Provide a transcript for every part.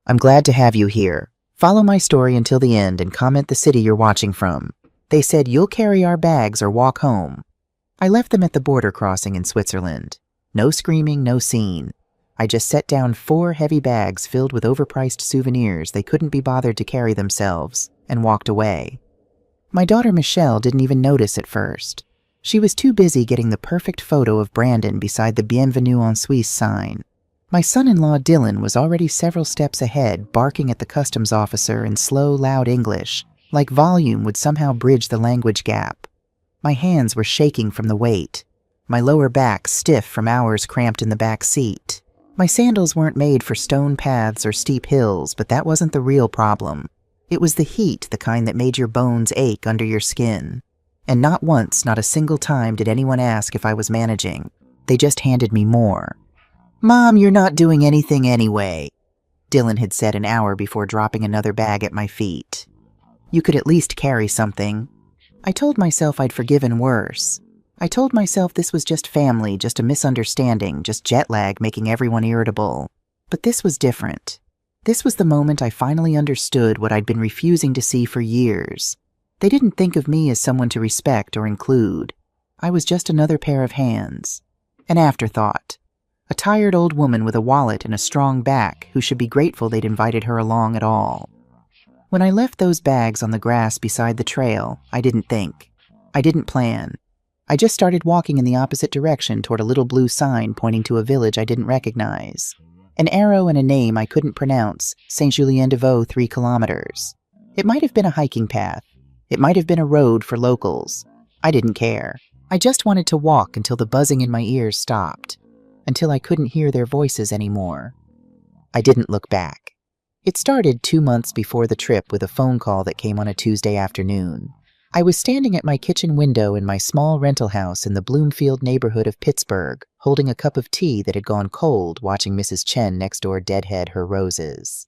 I'm glad to have you here. Follow my story until the end and comment the city you're watching from. They said you'll carry our bags or walk home. I left them at the border crossing in Switzerland. No screaming, no scene. I just set down 4 heavy bags filled with overpriced souvenirs they couldn't be bothered to carry themselves, and walked away. My daughter Michelle didn't even notice at first. She was too busy getting the perfect photo of Brandon beside the Bienvenue en Suisse sign. My son-in-law Dylan was already several steps ahead, barking at the customs officer in slow, loud English, like volume would somehow bridge the language gap. My hands were shaking from the weight, my lower back stiff from hours cramped in the back seat. My sandals weren't made for stone paths or steep hills, but that wasn't the real problem. It was the heat, the kind that made your bones ache under your skin. And not once, not a single time did anyone ask if I was managing. They just handed me more. "Mom, you're not doing anything anyway," Dylan had said an hour before dropping another bag at my feet. "You could at least carry something." I told myself I'd forgiven worse. I told myself this was just family, just a misunderstanding, just jet lag making everyone irritable. But this was different. This was the moment I finally understood what I'd been refusing to see for years. They didn't think of me as someone to respect or include. I was just another pair of hands. An afterthought. A tired old woman with a wallet and a strong back who should be grateful they'd invited her along at all. When I left those bags on the grass beside the trail, I didn't think. I didn't plan. I just started walking in the opposite direction toward a little blue sign pointing to a village I didn't recognize. An arrow and a name I couldn't pronounce, Saint-Julien-de-Vaux, 3 kilometers. It might have been a hiking path. It might have been a road for locals. I didn't care. I just wanted to walk until the buzzing in my ears stopped, until I couldn't hear their voices anymore. I didn't look back. It started 2 months before the trip with a phone call that came on a Tuesday afternoon. I was standing at my kitchen window in my small rental house in the Bloomfield neighborhood of Pittsburgh, holding a cup of tea that had gone cold, watching Mrs. Chen next door deadhead her roses.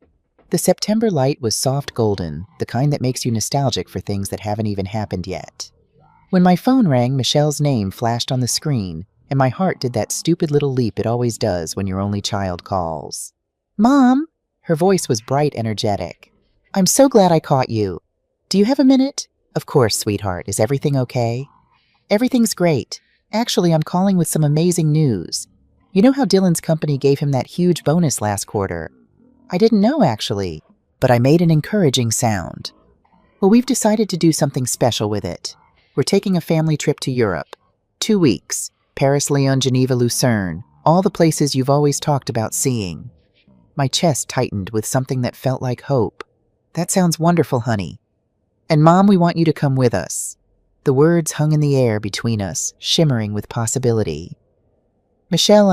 The September light was soft golden, the kind that makes you nostalgic for things that haven't even happened yet. When my phone rang, Michelle's name flashed on the screen, and my heart did that stupid little leap it always does when your only child calls. "Mom!" Her voice was bright, energetic. "I'm so glad I caught you. Do you have a minute?" "Of course, sweetheart. Is everything okay?" "Everything's great. Actually, I'm calling with some amazing news. You know how Dylan's company gave him that huge bonus last quarter?" "I didn't know, actually." But I made an encouraging sound. "Well, we've decided to do something special with it. We're taking a family trip to Europe. 2 weeks. Paris, Lyon, Geneva, Lucerne. All the places you've always talked about seeing." My chest tightened with something that felt like hope. "That sounds wonderful, honey. And Mom, we want you to come with us." The words hung in the air between us, shimmering with possibility. "Michelle,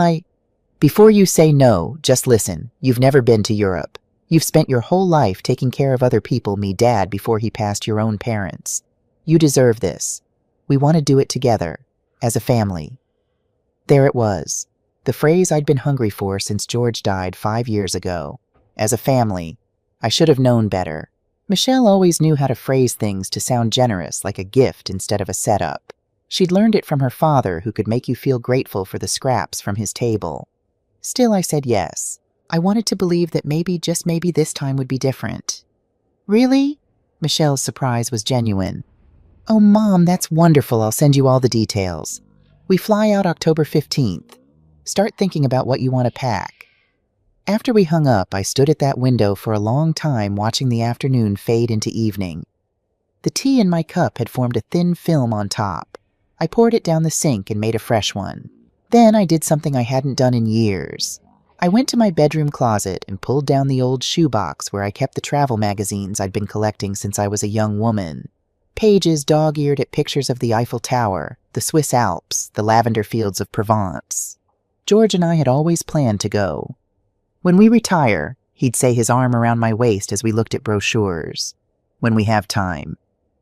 Before you say no, just listen. You've never been to Europe. You've spent your whole life taking care of other people, me dad, before he passed your own parents. You deserve this. We want to do it together, as a family." There it was, the phrase I'd been hungry for since George died 5 years ago. As a family. I should have known better. Michelle always knew how to phrase things to sound generous, like a gift instead of a setup. She'd learned it from her father, who could make you feel grateful for the scraps from his table. Still, I said yes. I wanted to believe that maybe, just maybe, this time would be different. "Really?" Michelle's surprise was genuine. "Oh, Mom, that's wonderful. I'll send you all the details. We fly out October 15th. Start thinking about what you want to pack." After we hung up, I stood at that window for a long time watching the afternoon fade into evening. The tea in my cup had formed a thin film on top. I poured it down the sink and made a fresh one. Then I did something I hadn't done in years. I went to my bedroom closet and pulled down the old shoebox where I kept the travel magazines I'd been collecting since I was a young woman. Pages dog-eared at pictures of the Eiffel Tower, the Swiss Alps, the lavender fields of Provence. George and I had always planned to go. "When we retire," he'd say, his arm around my waist as we looked at brochures. "When we have time."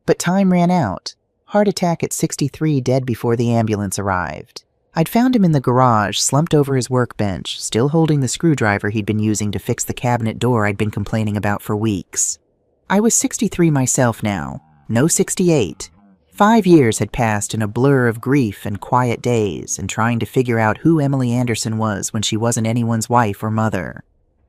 But time ran out. Heart attack at 63, dead before the ambulance arrived. I'd found him in the garage, slumped over his workbench, still holding the screwdriver he'd been using to fix the cabinet door I'd been complaining about for weeks. I was 63 myself now, no 68. 5 years had passed in a blur of grief and quiet days and trying to figure out who Emily Anderson was when she wasn't anyone's wife or mother.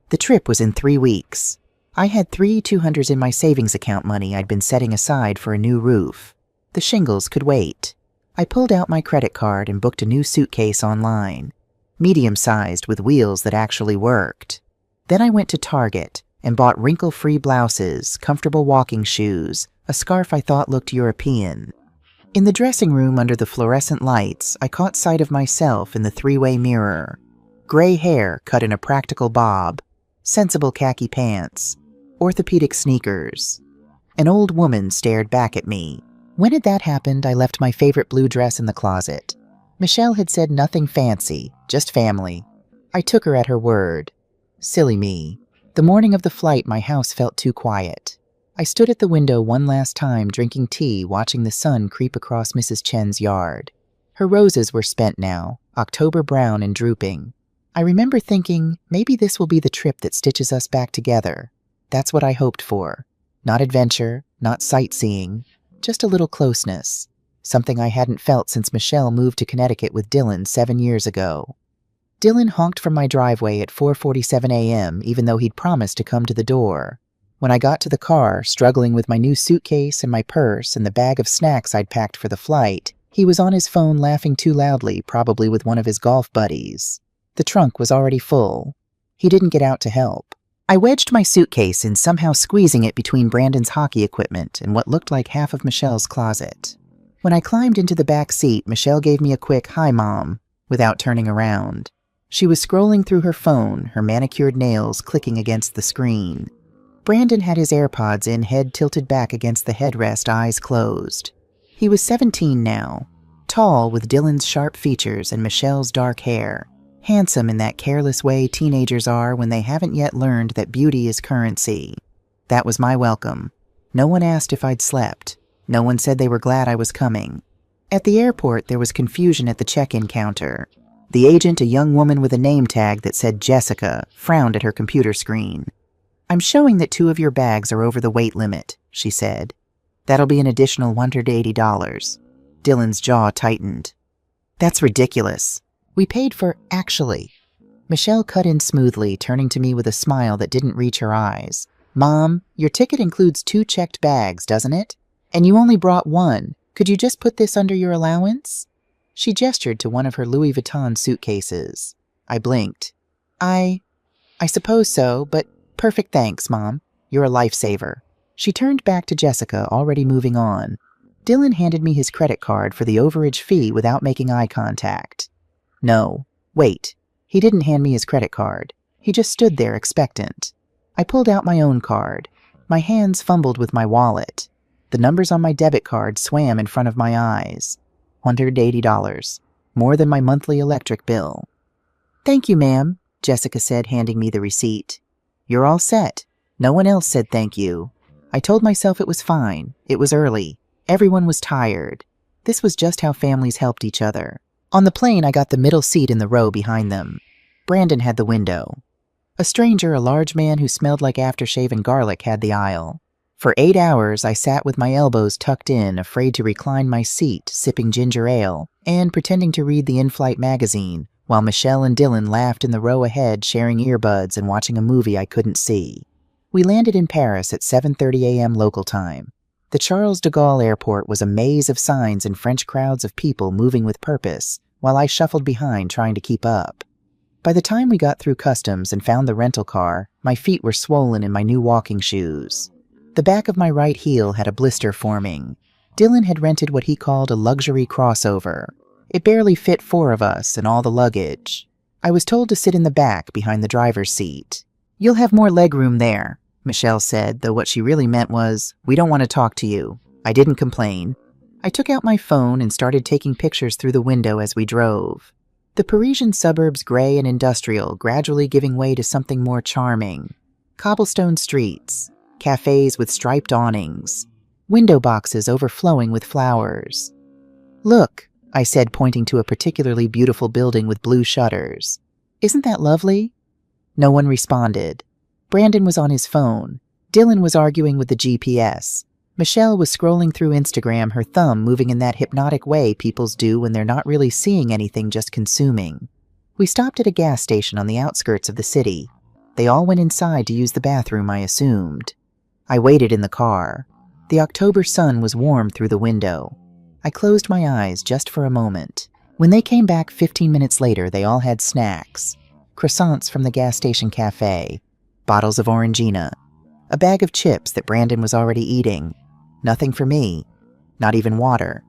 The trip was in 3 weeks. I had 3 $200s in my savings account money I'd been setting aside for a new roof. The shingles could wait. I pulled out my credit card and booked a new suitcase online, medium-sized with wheels that actually worked. Then I went to Target and bought wrinkle-free blouses, comfortable walking shoes, a scarf I thought looked European. In the dressing room under the fluorescent lights, I caught sight of myself in the 3-way mirror. Gray hair cut in a practical bob, sensible khaki pants, orthopedic sneakers. An old woman stared back at me. When had that happened, I left my favorite blue dress in the closet. Michelle had said nothing fancy, just family. I took her at her word. Silly me. The morning of the flight, my house felt too quiet. I stood at the window one last time drinking tea, watching the sun creep across Mrs. Chen's yard. Her roses were spent now, October brown and drooping. I remember thinking, maybe this will be the trip that stitches us back together. That's what I hoped for. Not adventure, not sightseeing, just a little closeness. Something I hadn't felt since Michelle moved to Connecticut with Dylan 7 years ago. Dylan honked from my driveway at 4:47 a.m. even though he'd promised to come to the door. When I got to the car, struggling with my new suitcase and my purse and the bag of snacks I'd packed for the flight, he was on his phone laughing too loudly, probably with one of his golf buddies. The trunk was already full. He didn't get out to help. I wedged my suitcase in, somehow squeezing it between Brandon's hockey equipment and what looked like half of Michelle's closet. When I climbed into the back seat, Michelle gave me a quick, "Hi, Mom," without turning around. She was scrolling through her phone, her manicured nails clicking against the screen. Brandon had his AirPods in, head tilted back against the headrest, eyes closed. He was 17 now, tall with Dylan's sharp features and Michelle's dark hair, handsome in that careless way teenagers are when they haven't yet learned that beauty is currency. That was my welcome. No one asked if I'd slept. No one said they were glad I was coming. At the airport, there was confusion at the check-in counter. The agent, a young woman with a name tag that said Jessica, frowned at her computer screen. "I'm showing that 2 of your bags are over the weight limit," she said. "That'll be an additional $180. Dylan's jaw tightened. "That's ridiculous. We paid for actually." Michelle cut in smoothly, turning to me with a smile that didn't reach her eyes. "Mom, your ticket includes 2 checked bags, doesn't it? And you only brought 1. Could you just put this under your allowance?" She gestured to one of her Louis Vuitton suitcases. I blinked. I suppose so, but perfect thanks, Mom. You're a lifesaver." She turned back to Jessica, already moving on. Dylan handed me his credit card for the overage fee without making eye contact. No, wait. He didn't hand me his credit card. He just stood there expectant. I pulled out my own card. My hands fumbled with my wallet. The numbers on my debit card swam in front of my eyes. $180. More than my monthly electric bill. "Thank you, ma'am," Jessica said, handing me the receipt. "You're all set. No one else said thank you." I told myself it was fine. It was early. Everyone was tired. This was just how families helped each other. On the plane, I got the middle seat in the row behind them. Brandon had the window. A stranger, a large man who smelled like aftershave and garlic, had the aisle. For 8 hours, I sat with my elbows tucked in, afraid to recline my seat, sipping ginger ale, and pretending to read the in-flight magazine, while Michelle and Dylan laughed in the row ahead, sharing earbuds and watching a movie I couldn't see. We landed in Paris at 7:30 a.m. local time. The Charles de Gaulle airport was a maze of signs and French crowds of people moving with purpose, while I shuffled behind trying to keep up. By the time we got through customs and found the rental car, my feet were swollen in my new walking shoes. The back of my right heel had a blister forming. Dylan had rented what he called a luxury crossover. It barely fit 4 of us and all the luggage. I was told to sit in the back behind the driver's seat. "You'll have more legroom there," Michelle said, though what she really meant was, "We don't want to talk to you." I didn't complain. I took out my phone and started taking pictures through the window as we drove. The Parisian suburbs, gray and industrial, gradually giving way to something more charming. Cobblestone streets, cafes with striped awnings, window boxes overflowing with flowers. "Look," I said, pointing to a particularly beautiful building with blue shutters. "Isn't that lovely?" No one responded. Brandon was on his phone. Dylan was arguing with the GPS. Michelle was scrolling through Instagram, her thumb moving in that hypnotic way peoples do when they're not really seeing anything, just consuming. We stopped at a gas station on the outskirts of the city. They all went inside to use the bathroom, I assumed. I waited in the car. The October sun was warm through the window. I closed my eyes just for a moment. When they came back 15 minutes later, they all had snacks. Croissants from the gas station cafe, bottles of Orangina, a bag of chips that Brandon was already eating. Nothing for me, not even water.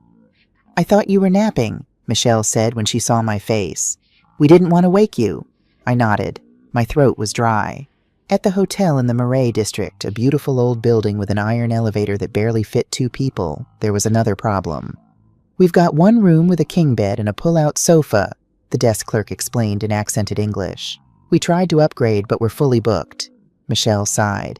"I thought you were napping," Michelle said when she saw my face. "We didn't want to wake you." I nodded. My throat was dry. At the hotel in the Marais district, a beautiful old building with an iron elevator that barely fit 2 people, there was another problem. "We've got one room with a king bed and a pull-out sofa," the desk clerk explained in accented English. "We tried to upgrade, but we're fully booked." Michelle sighed.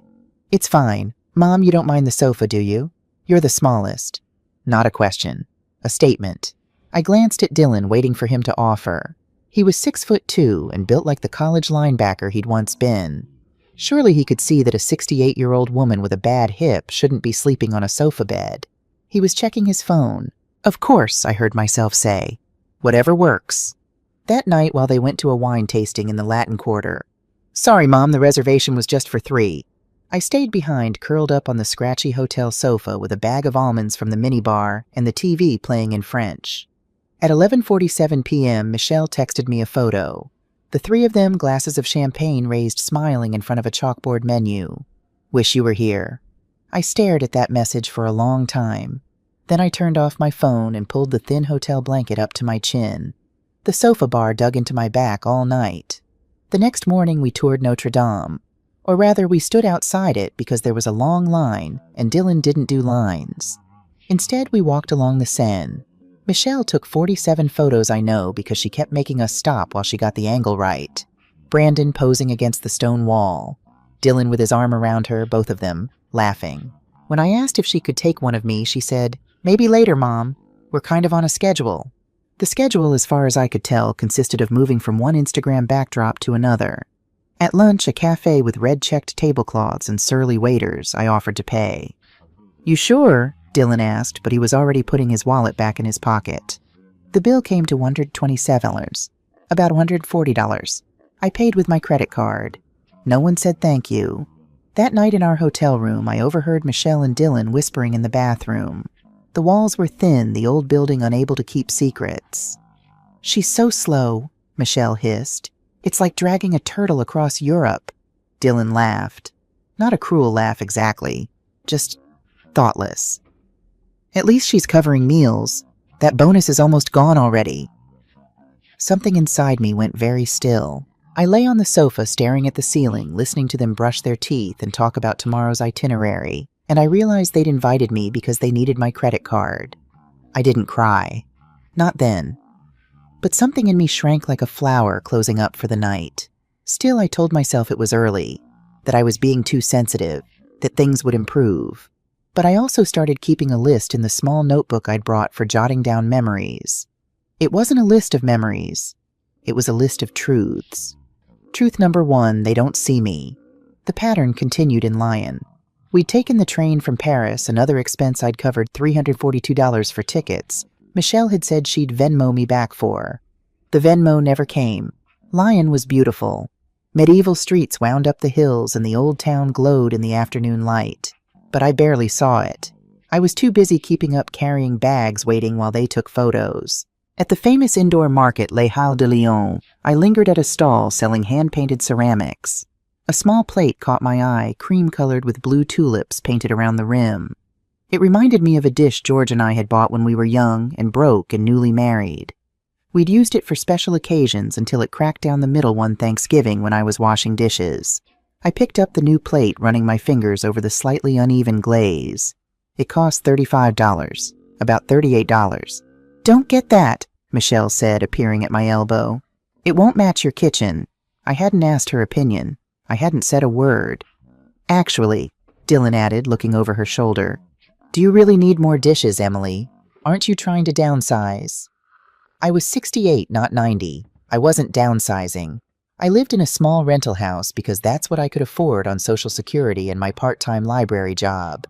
"It's fine. Mom, you don't mind the sofa, do you? You're the smallest." Not a question. A statement. I glanced at Dylan, waiting for him to offer. He was 6'2" and built like the college linebacker he'd once been. Surely he could see that a 68-year-old woman with a bad hip shouldn't be sleeping on a sofa bed. He was checking his phone. "Of course," I heard myself say. "Whatever works." That night, while they went to a wine tasting in the Latin Quarter. "Sorry, Mom, the reservation was just for 3. I stayed behind, curled up on the scratchy hotel sofa with a bag of almonds from the minibar and the TV playing in French. At 11:47 p.m., Michelle texted me a photo. The 3 of them, glasses of champagne raised, smiling in front of a chalkboard menu. "Wish you were here." I stared at that message for a long time. Then I turned off my phone and pulled the thin hotel blanket up to my chin. The sofa bar dug into my back all night. The next morning we toured Notre Dame. Or rather, we stood outside it because there was a long line, and Dylan didn't do lines. Instead, we walked along the Seine. Michelle took 47 photos, I know, because she kept making us stop while she got the angle right. Brandon posing against the stone wall. Dylan with his arm around her, both of them, laughing. When I asked if she could take one of me, she said, "Maybe later, Mom. We're kind of on a schedule." The schedule, as far as I could tell, consisted of moving from one Instagram backdrop to another. At lunch, a cafe with red-checked tablecloths and surly waiters, I offered to pay. "You sure?" Dylan asked, but he was already putting his wallet back in his pocket. The bill came to $127, about $140. I paid with my credit card. No one said thank you. That night in our hotel room, I overheard Michelle and Dylan whispering in the bathroom. The walls were thin, the old building unable to keep secrets. "She's so slow," Michelle hissed. "It's like dragging a turtle across Europe." Dylan laughed. Not a cruel laugh exactly, just thoughtless. "At least she's covering meals. That bonus is almost gone already." Something inside me went very still. I lay on the sofa staring at the ceiling, listening to them brush their teeth and talk about tomorrow's itinerary, and I realized they'd invited me because they needed my credit card. I didn't cry. Not then. But something in me shrank like a flower closing up for the night. Still, I told myself it was early, that I was being too sensitive, that things would improve. But I also started keeping a list in the small notebook I'd brought for jotting down memories. It wasn't a list of memories. It was a list of truths. Truth number 1, they don't see me. The pattern continued in Lyon. We'd taken the train from Paris, another expense I'd covered $342 for tickets. Michelle had said she'd Venmo me back for. The Venmo never came. Lyon was beautiful. Medieval streets wound up the hills and the old town glowed in the afternoon light. But I barely saw it. I was too busy keeping up carrying bags waiting while they took photos. At the famous indoor market Les Halles de Lyon, I lingered at a stall selling hand-painted ceramics. A small plate caught my eye, cream-colored with blue tulips painted around the rim. It reminded me of a dish George and I had bought when we were young and broke and newly married. We'd used it for special occasions until it cracked down the middle one Thanksgiving when I was washing dishes. I picked up the new plate, running my fingers over the slightly uneven glaze. It cost $35, about $38. "Don't get that," Michelle said, appearing at my elbow. "It won't match your kitchen." I hadn't asked her opinion. I hadn't said a word. "Actually," Dylan added, looking over her shoulder, "do you really need more dishes, Emily? Aren't you trying to downsize?" I was 68, not 90. I wasn't downsizing. I lived in a small rental house because that's what I could afford on Social Security and my part-time library job.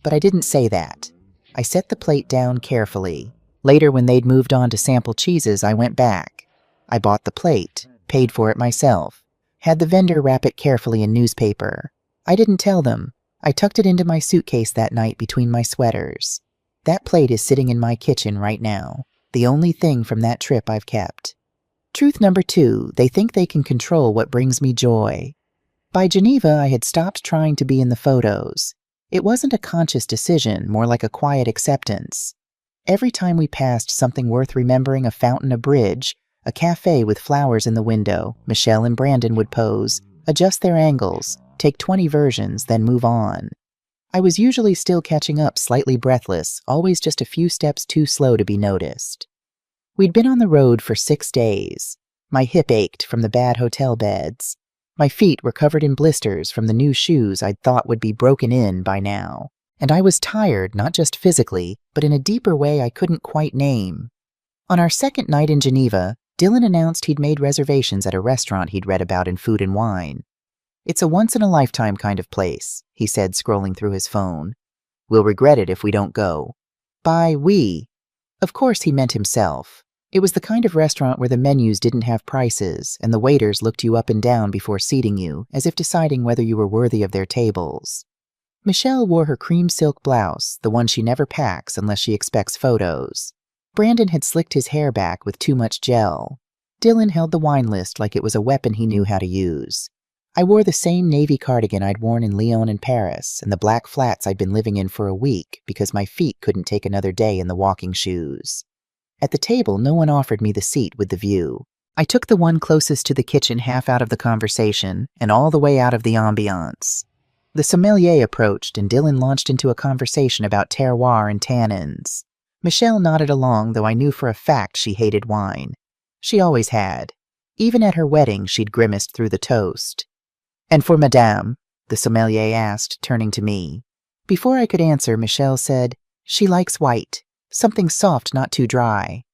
But I didn't say that. I set the plate down carefully. Later, when they'd moved on to sample cheeses, I went back. I bought the plate, paid for it myself. Had the vendor wrap it carefully in newspaper. I didn't tell them. I tucked it into my suitcase that night between my sweaters. That plate is sitting in my kitchen right now, the only thing from that trip I've kept. Truth number 2, they think they can control what brings me joy. By Geneva, I had stopped trying to be in the photos. It wasn't a conscious decision, more like a quiet acceptance. Every time we passed something worth remembering, a fountain, a bridge, a cafe with flowers in the window, Michelle and Brandon would pose, adjust their angles, take 20 versions, then move on. I was usually still catching up, slightly breathless, always just a few steps too slow to be noticed. We'd been on the road for 6 days. My hip ached from the bad hotel beds. My feet were covered in blisters from the new shoes I'd thought would be broken in by now. And I was tired, not just physically, but in a deeper way I couldn't quite name. On our second night in Geneva, Dylan announced he'd made reservations at a restaurant he'd read about in Food and Wine. "It's a once-in-a-lifetime kind of place," he said, scrolling through his phone. "We'll regret it if we don't go." By we, of course he meant himself. It was the kind of restaurant where the menus didn't have prices, and the waiters looked you up and down before seating you, as if deciding whether you were worthy of their tables. Michelle wore her cream silk blouse, the one she never packs unless she expects photos. Brandon had slicked his hair back with too much gel. Dylan held the wine list like it was a weapon he knew how to use. I wore the same navy cardigan I'd worn in Lyon and Paris, and the black flats I'd been living in for a week because my feet couldn't take another day in the walking shoes. At the table, no one offered me the seat with the view. I took the one closest to the kitchen, half out of the conversation and all the way out of the ambiance. The sommelier approached, and Dylan launched into a conversation about terroir and tannins. Michelle nodded along, though I knew for a fact she hated wine. She always had. Even at her wedding, she'd grimaced through the toast. "And for Madame?" the sommelier asked, turning to me. Before I could answer, Michelle said, "She likes white. Something soft, not too dry."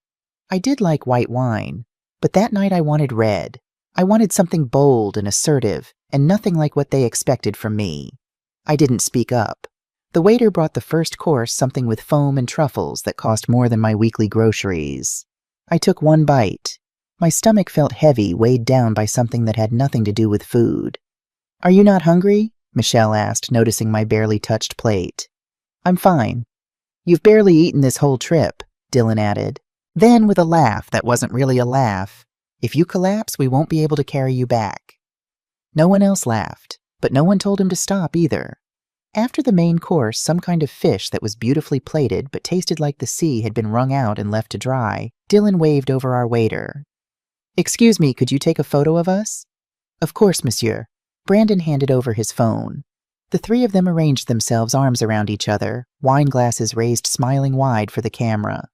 I did like white wine, but that night I wanted red. I wanted something bold and assertive, and nothing like what they expected from me. I didn't speak up. The waiter brought the first course, something with foam and truffles that cost more than my weekly groceries. I took one bite. My stomach felt heavy, weighed down by something that had nothing to do with food. "Are you not hungry?" Michelle asked, noticing my barely touched plate. "I'm fine." "You've barely eaten this whole trip," Dylan added. Then, with a laugh that wasn't really a laugh, "If you collapse, we won't be able to carry you back." No one else laughed, but no one told him to stop either. After the main course, some kind of fish that was beautifully plated but tasted like the sea had been wrung out and left to dry, Dylan waved over our waiter. "Excuse me, could you take a photo of us?" "Of course, monsieur." Brandon handed over his phone. The three of them arranged themselves, arms around each other, wine glasses raised smiling wide for the camera.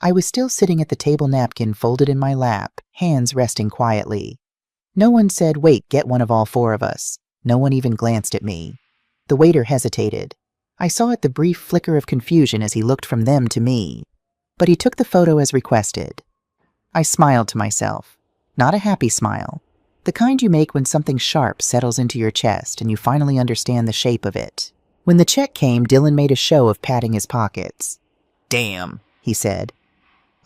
I was still sitting at the table, napkin folded in my lap, hands resting quietly. No one said, "Wait, get one of all 4 of us." No one even glanced at me. The waiter hesitated. I saw at the brief flicker of confusion as he looked from them to me. But he took the photo as requested. I smiled to myself. Not a happy smile. The kind you make when something sharp settles into your chest and you finally understand the shape of it. When the check came, Dylan made a show of patting his pockets. "Damn," he said.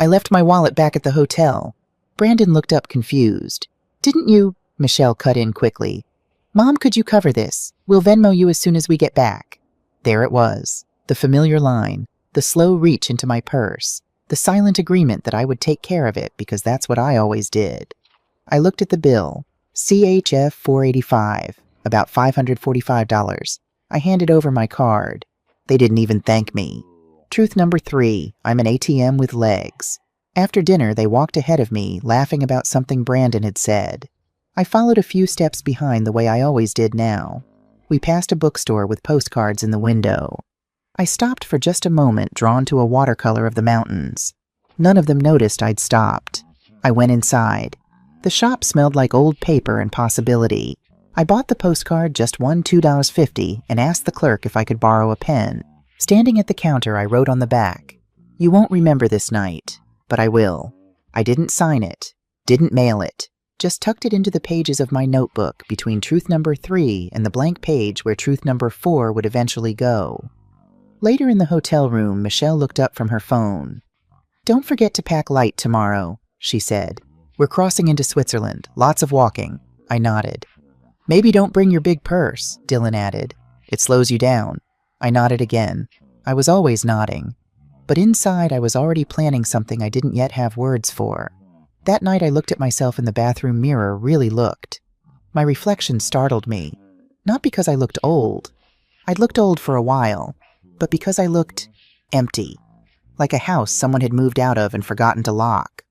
"I left my wallet back at the hotel." Brandon looked up confused. "Didn't you?" Michelle cut in quickly. "Mom, could you cover this? We'll Venmo you as soon as we get back." There it was. The familiar line. The slow reach into my purse. The silent agreement that I would take care of it because that's what I always did. I looked at the bill. CHF 485. About $545. I handed over my card. They didn't even thank me. Truth number 3, I'm an ATM with legs. After dinner, they walked ahead of me, laughing about something Brandon had said. I followed a few steps behind the way I always did now. We passed a bookstore with postcards in the window. I stopped for just a moment, drawn to a watercolor of the mountains. None of them noticed I'd stopped. I went inside. The shop smelled like old paper and possibility. I bought the postcard, just one $2.50, and asked the clerk if I could borrow a pen. Standing at the counter, I wrote on the back, "You won't remember this night, but I will." I didn't sign it, didn't mail it, just tucked it into the pages of my notebook between truth number 3 and the blank page where truth number 4 would eventually go. Later in the hotel room, Michelle looked up from her phone. "Don't forget to pack light tomorrow," she said. "We're crossing into Switzerland, lots of walking. I nodded. Maybe don't bring your big purse, Dylan added. It slows you down. I nodded again. I was always nodding. But inside I was already planning something I didn't yet have words for. That night I looked at myself in the bathroom mirror, really looked. My reflection startled me. Not because I looked old. I'd looked old for a while, but because I looked empty. Like a house someone had moved out of and forgotten to lock.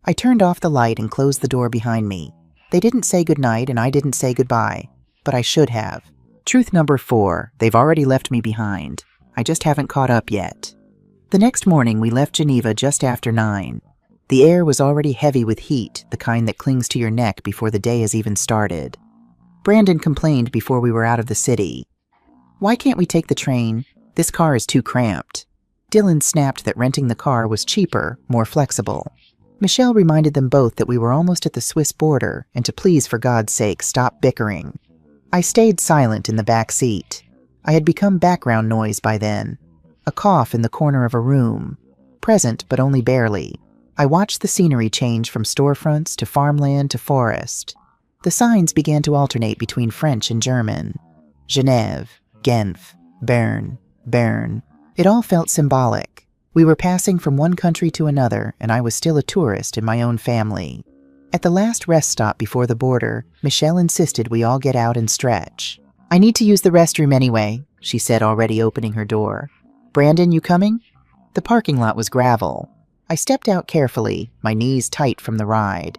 I turned off the light and closed the door behind me. They didn't say goodnight and I didn't say goodbye, but I should have. Truth number 4, they've already left me behind. I just haven't caught up yet. The next morning we left Geneva just after 9. The air was already heavy with heat, the kind that clings to your neck before the day has even started. Brandon complained before we were out of the city. Why can't we take the train? This car is too cramped. Dylan snapped that renting the car was cheaper, more flexible. Michelle reminded them both that we were almost at the Swiss border and to please, for God's sake, stop bickering. I stayed silent in the back seat. I had become background noise by then. A cough in the corner of a room. Present, but only barely. I watched the scenery change from storefronts to farmland to forest. The signs began to alternate between French and German. Genève, Genf, Bern, Bern. It all felt symbolic. We were passing from one country to another, and I was still a tourist in my own family. At the last rest stop before the border, Michelle insisted we all get out and stretch. I need to use the restroom anyway, she said, already opening her door. Brandon, you coming? The parking lot was gravel. I stepped out carefully, my knees tight from the ride.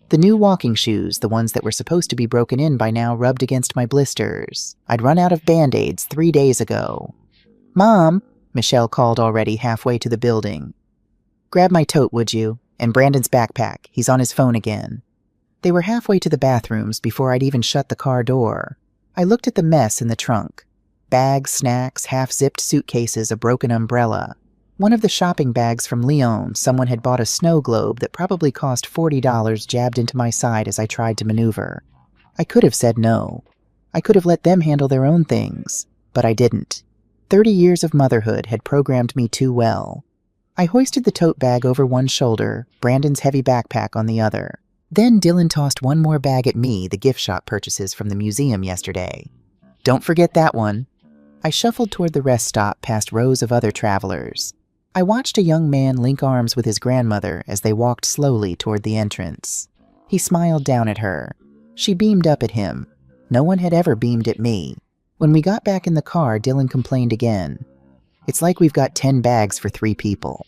The new walking shoes, the ones that were supposed to be broken in by now, rubbed against my blisters. I'd run out of Band-Aids 3 days ago. Mom, Michelle called already halfway to the building. Grab my tote, would you? And Brandon's backpack. He's on his phone again. They were halfway to the bathrooms before I'd even shut the car door. I looked at the mess in the trunk. Bags, snacks, half-zipped suitcases, a broken umbrella. One of the shopping bags from Lyon, someone had bought a snow globe that probably cost $40 jabbed into my side as I tried to maneuver. I could have said no. I could have let them handle their own things, but I didn't. 30 years of motherhood had programmed me too well. I hoisted the tote bag over one shoulder, Brandon's heavy backpack on the other. Then Dylan tossed one more bag at me, the gift shop purchases from the museum yesterday. Don't forget that one. I shuffled toward the rest stop past rows of other travelers. I watched a young man link arms with his grandmother as they walked slowly toward the entrance. He smiled down at her. She beamed up at him. No one had ever beamed at me. When we got back in the car, Dylan complained again. It's like we've got 10 bags for 3 people.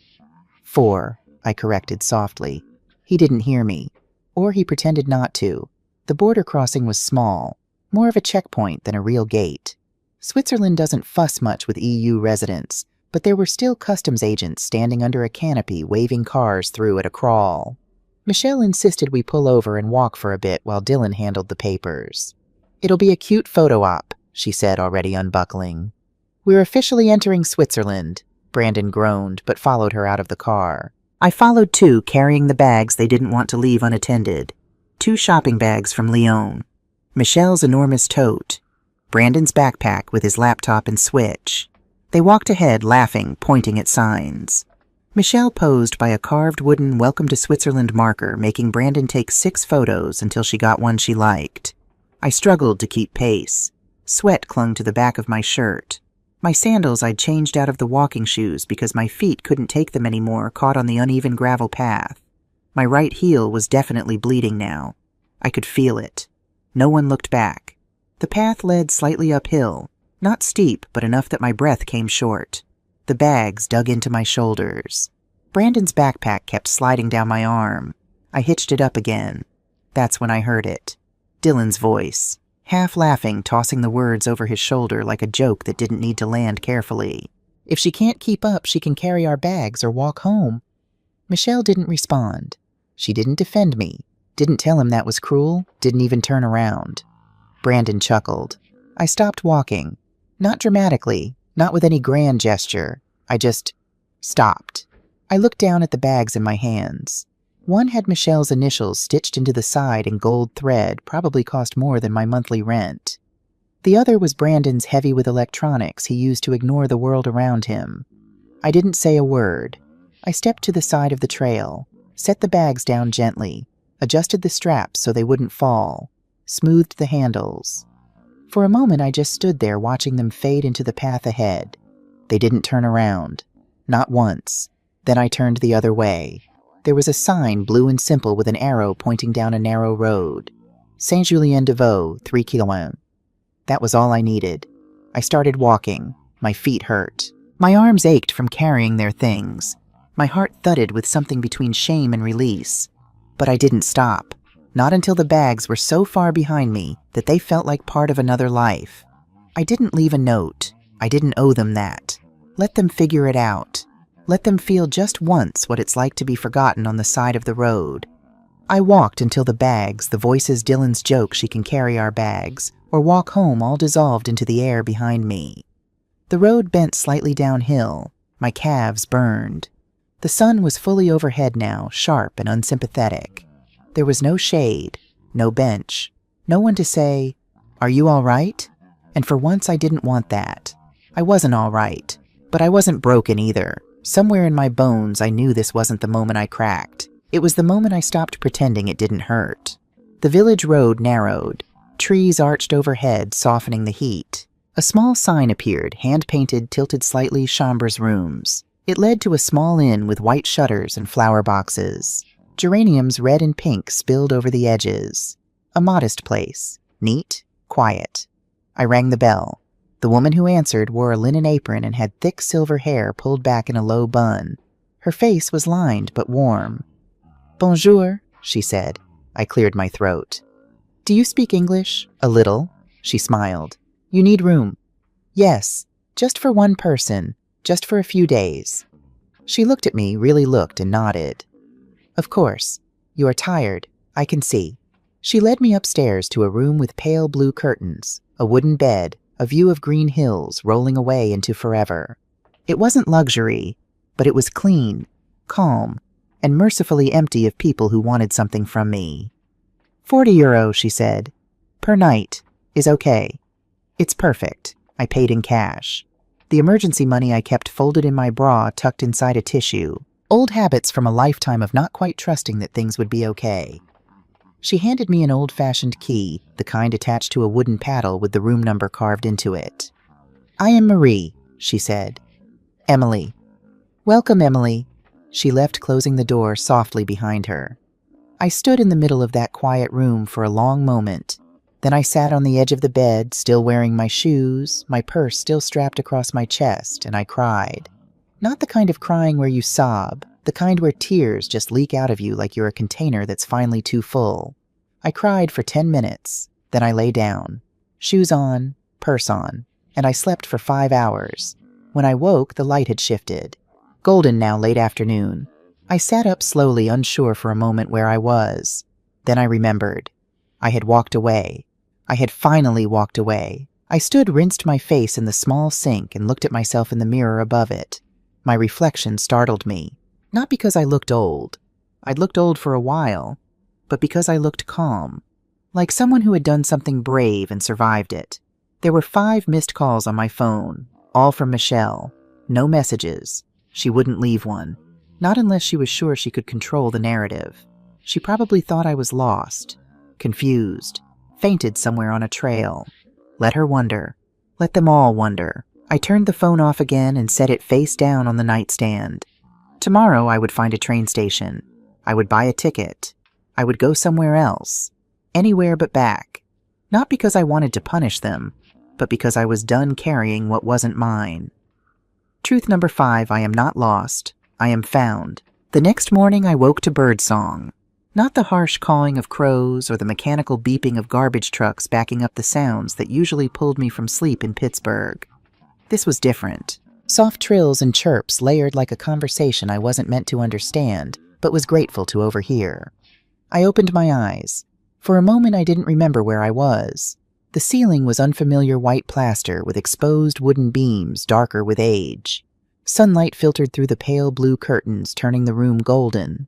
4, I corrected softly. He didn't hear me. Or he pretended not to. The border crossing was small, more of a checkpoint than a real gate. Switzerland doesn't fuss much with EU residents, but there were still customs agents standing under a canopy waving cars through at a crawl. Michelle insisted we pull over and walk for a bit while Dylan handled the papers. It'll be a cute photo op, she said, already unbuckling. We're officially entering Switzerland, Brandon groaned, but followed her out of the car. I followed too, carrying the bags they didn't want to leave unattended. 2 shopping bags from Lyon. Michelle's enormous tote. Brandon's backpack with his laptop and switch. They walked ahead, laughing, pointing at signs. Michelle posed by a carved wooden Welcome to Switzerland marker, making Brandon take 6 photos until she got one she liked. I struggled to keep pace. Sweat clung to the back of my shirt. My sandals I'd changed out of the walking shoes because my feet couldn't take them anymore, caught on the uneven gravel path. My right heel was definitely bleeding now. I could feel it. No one looked back. The path led slightly uphill, not steep, but enough that my breath came short. The bags dug into my shoulders. Brandon's backpack kept sliding down my arm. I hitched it up again. That's when I heard it. Dylan's voice. Half laughing, tossing the words over his shoulder like a joke that didn't need to land carefully. If she can't keep up, she can carry our bags or walk home. Michelle didn't respond. She didn't defend me. Didn't tell him that was cruel. Didn't even turn around. Brandon chuckled. I stopped walking. Not dramatically. Not with any grand gesture. I just stopped. I looked down at the bags in my hands. One had Michelle's initials stitched into the side in gold thread, probably cost more than my monthly rent. The other was Brandon's heavy with electronics he used to ignore the world around him. I didn't say a word. I stepped to the side of the trail, set the bags down gently, adjusted the straps so they wouldn't fall, smoothed the handles. For a moment, I just stood there watching them fade into the path ahead. They didn't turn around. Not once. Then I turned the other way. There was a sign, blue and simple, with an arrow pointing down a narrow road. Saint-Julien-de-Vaux, 3 km. That was all I needed. I started walking. My feet hurt. My arms ached from carrying their things. My heart thudded with something between shame and release. But I didn't stop. Not until the bags were so far behind me that they felt like part of another life. I didn't leave a note. I didn't owe them that. Let them figure it out. Let them feel just once what it's like to be forgotten on the side of the road. I walked until the bags, the voices Dylan's joke she can carry our bags, or walk home all dissolved into the air behind me. The road bent slightly downhill. My calves burned. The sun was fully overhead now, sharp and unsympathetic. There was no shade, no bench, no one to say, "Are you all right?" And for once I didn't want that. I wasn't all right, but I wasn't broken either. Somewhere in my bones I knew this wasn't the moment I cracked. It was the moment I stopped pretending it didn't hurt. The village road narrowed. Trees arched overhead, softening the heat. A small sign appeared, hand-painted, tilted slightly, Chambres Rooms. It led to a small inn with white shutters and flower boxes. Geraniums red and pink spilled over the edges. A modest place. Neat, quiet. I rang the bell. The woman who answered wore a linen apron and had thick silver hair pulled back in a low bun. Her face was lined but warm. "Bonjour," she said. I cleared my throat. "Do you speak English?" "A little." She smiled. "You need room?" "Yes, just for one person, just for a few days." She looked at me, really looked, and nodded. "Of course. You are tired, I can see." She led me upstairs to a room with pale blue curtains, a wooden bed, a view of green hills rolling away into forever. It wasn't luxury, but it was clean, calm, and mercifully empty of people who wanted something from me. €40, she said. Per night. Is okay. It's perfect. I paid in cash. The emergency money I kept folded in my bra tucked inside a tissue. Old habits from a lifetime of not quite trusting that things would be okay. She handed me an old-fashioned key, the kind attached to a wooden paddle with the room number carved into it. "I am Marie," she said. "Emily." "Welcome, Emily." She left, closing the door softly behind her. I stood in the middle of that quiet room for a long moment. Then I sat on the edge of the bed, still wearing my shoes, my purse still strapped across my chest, and I cried. Not the kind of crying where you sob, the kind where tears just leak out of you like you're a container that's finally too full. I cried for 10 minutes, then I lay down, shoes on, purse on, and I slept for 5 hours. When I woke, the light had shifted. Golden now, late afternoon. I sat up slowly, unsure for a moment where I was. Then I remembered. I had walked away. I had finally walked away. I stood, rinsed my face in the small sink, and looked at myself in the mirror above it. My reflection startled me. Not because I looked old. I'd looked old for a while, but because I looked calm. Like someone who had done something brave and survived it. There were 5 missed calls on my phone, all from Michelle. No messages. She wouldn't leave one. Not unless she was sure she could control the narrative. She probably thought I was lost, confused, fainted somewhere on a trail. Let her wonder. Let them all wonder. I turned the phone off again and set it face down on the nightstand. Tomorrow I would find a train station. I would buy a ticket. I would go somewhere else. Anywhere but back. Not because I wanted to punish them, but because I was done carrying what wasn't mine. Truth number 5, I am not lost. I am found. The next morning I woke to birdsong. Not the harsh cawing of crows or the mechanical beeping of garbage trucks backing up the sounds that usually pulled me from sleep in Pittsburgh. This was different. Soft trills and chirps layered like a conversation I wasn't meant to understand, but was grateful to overhear. I opened my eyes. For a moment I didn't remember where I was. The ceiling was unfamiliar white plaster with exposed wooden beams darker with age. Sunlight filtered through the pale blue curtains, turning the room golden.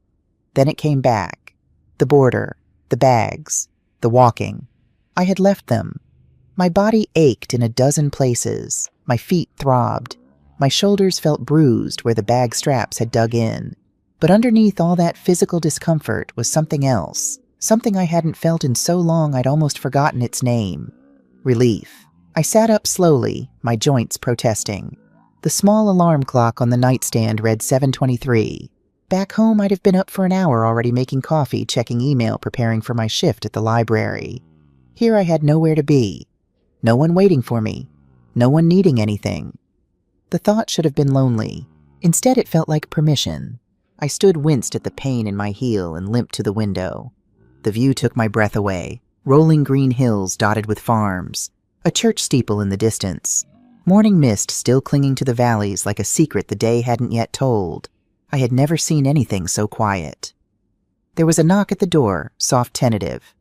Then it came back. The border, the bags, the walking. I had left them. My body ached in a dozen places. My feet throbbed. My shoulders felt bruised where the bag straps had dug in. But underneath all that physical discomfort was something else, Something I hadn't felt in so long I'd almost forgotten its name. Relief. I sat up slowly, my joints protesting. The small alarm clock on the nightstand read 7:23. Back home, I'd have been up for an hour already making coffee, checking email, preparing for my shift at the library. Here I had nowhere to be. No one waiting for me. No one needing anything. The thought should have been lonely. Instead, it felt like permission. I winced at the pain in my heel and limped to the window. The view took my breath away. Rolling green hills dotted with farms. A church steeple in the distance. Morning mist still clinging to the valleys like a secret the day hadn't yet told. I had never seen anything so quiet. There was a knock at the door, soft tentative.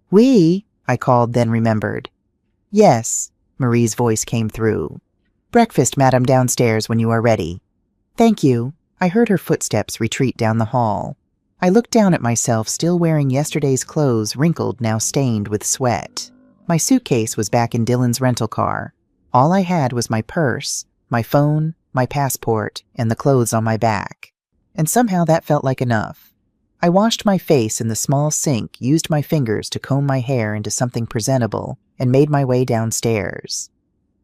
"Oui," I called, then remembered. "Yes," Marie's voice came through. "Breakfast, madam, downstairs when you are ready." "Thank you." I heard her footsteps retreat down the hall. I looked down at myself, still wearing yesterday's clothes, wrinkled, now stained with sweat. My suitcase was back in Dylan's rental car. All I had was my purse, my phone, my passport, and the clothes on my back. And somehow that felt like enough. I washed my face in the small sink, used my fingers to comb my hair into something presentable, and made my way downstairs.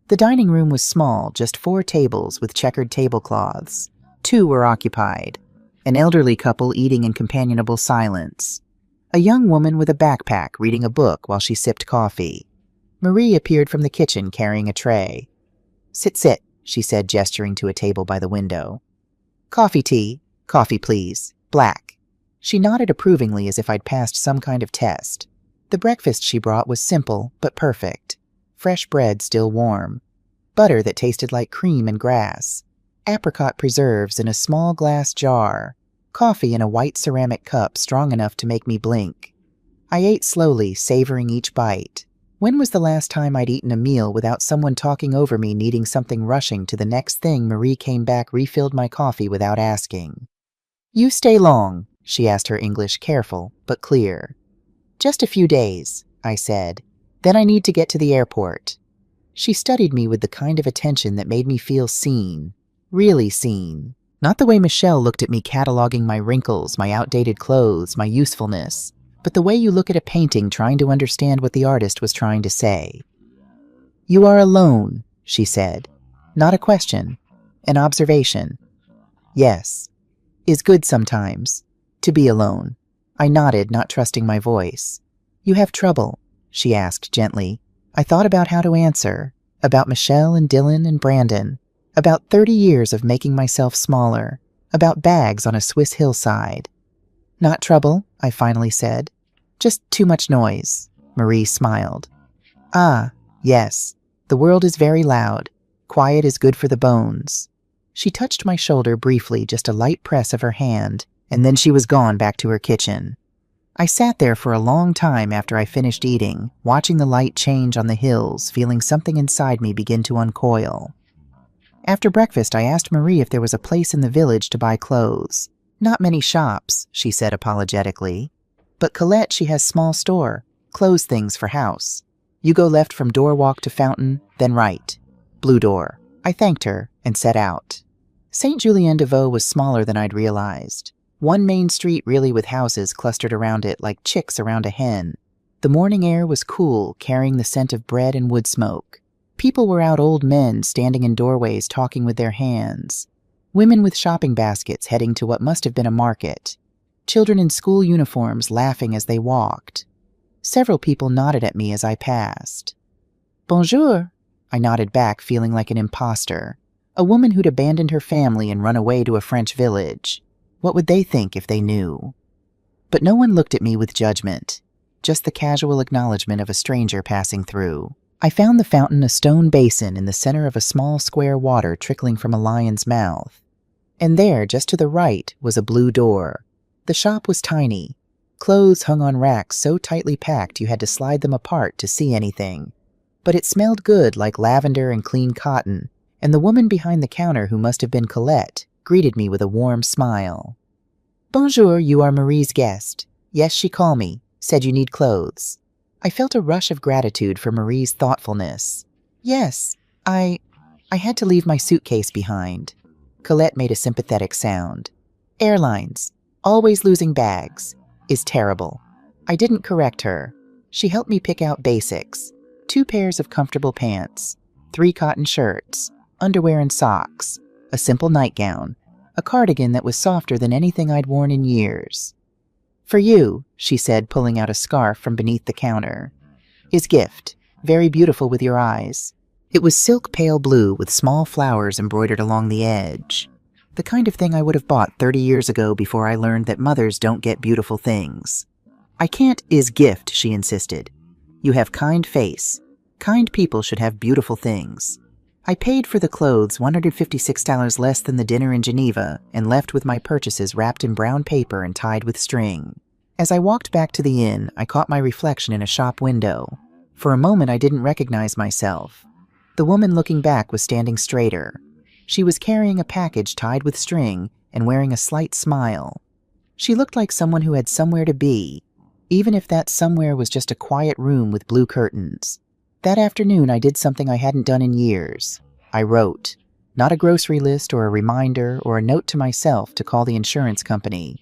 The dining room was small, just 4 tables with checkered tablecloths. 2 were occupied. An elderly couple eating in companionable silence. A young woman with a backpack reading a book while she sipped coffee. Marie appeared from the kitchen carrying a tray. Sit, she said, gesturing to a table by the window. "Coffee, tea? Coffee, please. Black." She nodded approvingly as if I'd passed some kind of test. The breakfast she brought was simple but perfect. Fresh bread still warm. Butter that tasted like cream and grass. Apricot preserves in a small glass jar. Coffee in a white ceramic cup strong enough to make me blink. I ate slowly, savoring each bite. When was the last time I'd eaten a meal without someone talking over me, needing something, rushing to the next thing? Marie came back, refilled my coffee without asking. "You stay long?" she asked, her English careful but clear. "Just a few days," I said. "Then I need to get to the airport." She studied me with the kind of attention that made me feel seen. Really seen. Not the way Michelle looked at me, cataloging my wrinkles, my outdated clothes, my usefulness, but the way you look at a painting trying to understand what the artist was trying to say. "You are alone," she said. Not a question. An observation. "Yes. Is good sometimes. To be alone." I nodded, not trusting my voice. "You have trouble?" she asked gently. I thought about how to answer. About Michelle and Dylan and Brandon. About 30 years of making myself smaller. About bags on a Swiss hillside. "Not trouble," I finally said. "Just too much noise." Marie smiled. "Ah, yes. The world is very loud. Quiet is good for the bones." She touched my shoulder briefly, just a light press of her hand, and then she was gone back to her kitchen. I sat there for a long time after I finished eating, watching the light change on the hills, feeling something inside me begin to uncoil. After breakfast, I asked Marie if there was a place in the village to buy clothes. "Not many shops," she said apologetically. "But Colette, she has small store, clothes things for house. You go left from door walk to fountain, then right. Blue door." I thanked her and set out. Saint Julien-de-Vaux was smaller than I'd realized. One main street really, with houses clustered around it like chicks around a hen. The morning air was cool, carrying the scent of bread and wood smoke. People were out, old men standing in doorways talking with their hands. Women with shopping baskets heading to what must have been a market. Children in school uniforms laughing as they walked. Several people nodded at me as I passed. "Bonjour," I nodded back, feeling like an imposter. A woman who'd abandoned her family and run away to a French village. What would they think if they knew? But no one looked at me with judgment. Just the casual acknowledgement of a stranger passing through. I found the fountain, a stone basin in the center of a small square, water trickling from a lion's mouth. And there, just to the right, was a blue door. The shop was tiny. Clothes hung on racks so tightly packed you had to slide them apart to see anything. But it smelled good, like lavender and clean cotton, and the woman behind the counter, who must have been Colette, greeted me with a warm smile. "Bonjour, you are Marie's guest." "Yes, she called me. Said you need clothes." I felt a rush of gratitude for Marie's thoughtfulness. "Yes, I had to leave my suitcase behind." Colette made a sympathetic sound. "Airlines, always losing bags, is terrible." I didn't correct her. She helped me pick out basics. 2 pairs of comfortable pants, 3 cotton shirts, underwear and socks, a simple nightgown, a cardigan that was softer than anything I'd worn in years. "For you," she said, pulling out a scarf from beneath the counter. "Is gift. Very beautiful with your eyes." It was silk pale blue with small flowers embroidered along the edge. The kind of thing I would have bought 30 years ago before I learned that mothers don't get beautiful things. "I can't is gift," she insisted. "You have kind face. Kind people should have beautiful things." I paid for the clothes $156 less than the dinner in Geneva and left with my purchases wrapped in brown paper and tied with string. As I walked back to the inn, I caught my reflection in a shop window. For a moment, I didn't recognize myself. The woman looking back was standing straighter. She was carrying a package tied with string and wearing a slight smile. She looked like someone who had somewhere to be, even if that somewhere was just a quiet room with blue curtains. That afternoon, I did something I hadn't done in years. I wrote. Not a grocery list or a reminder or a note to myself to call the insurance company.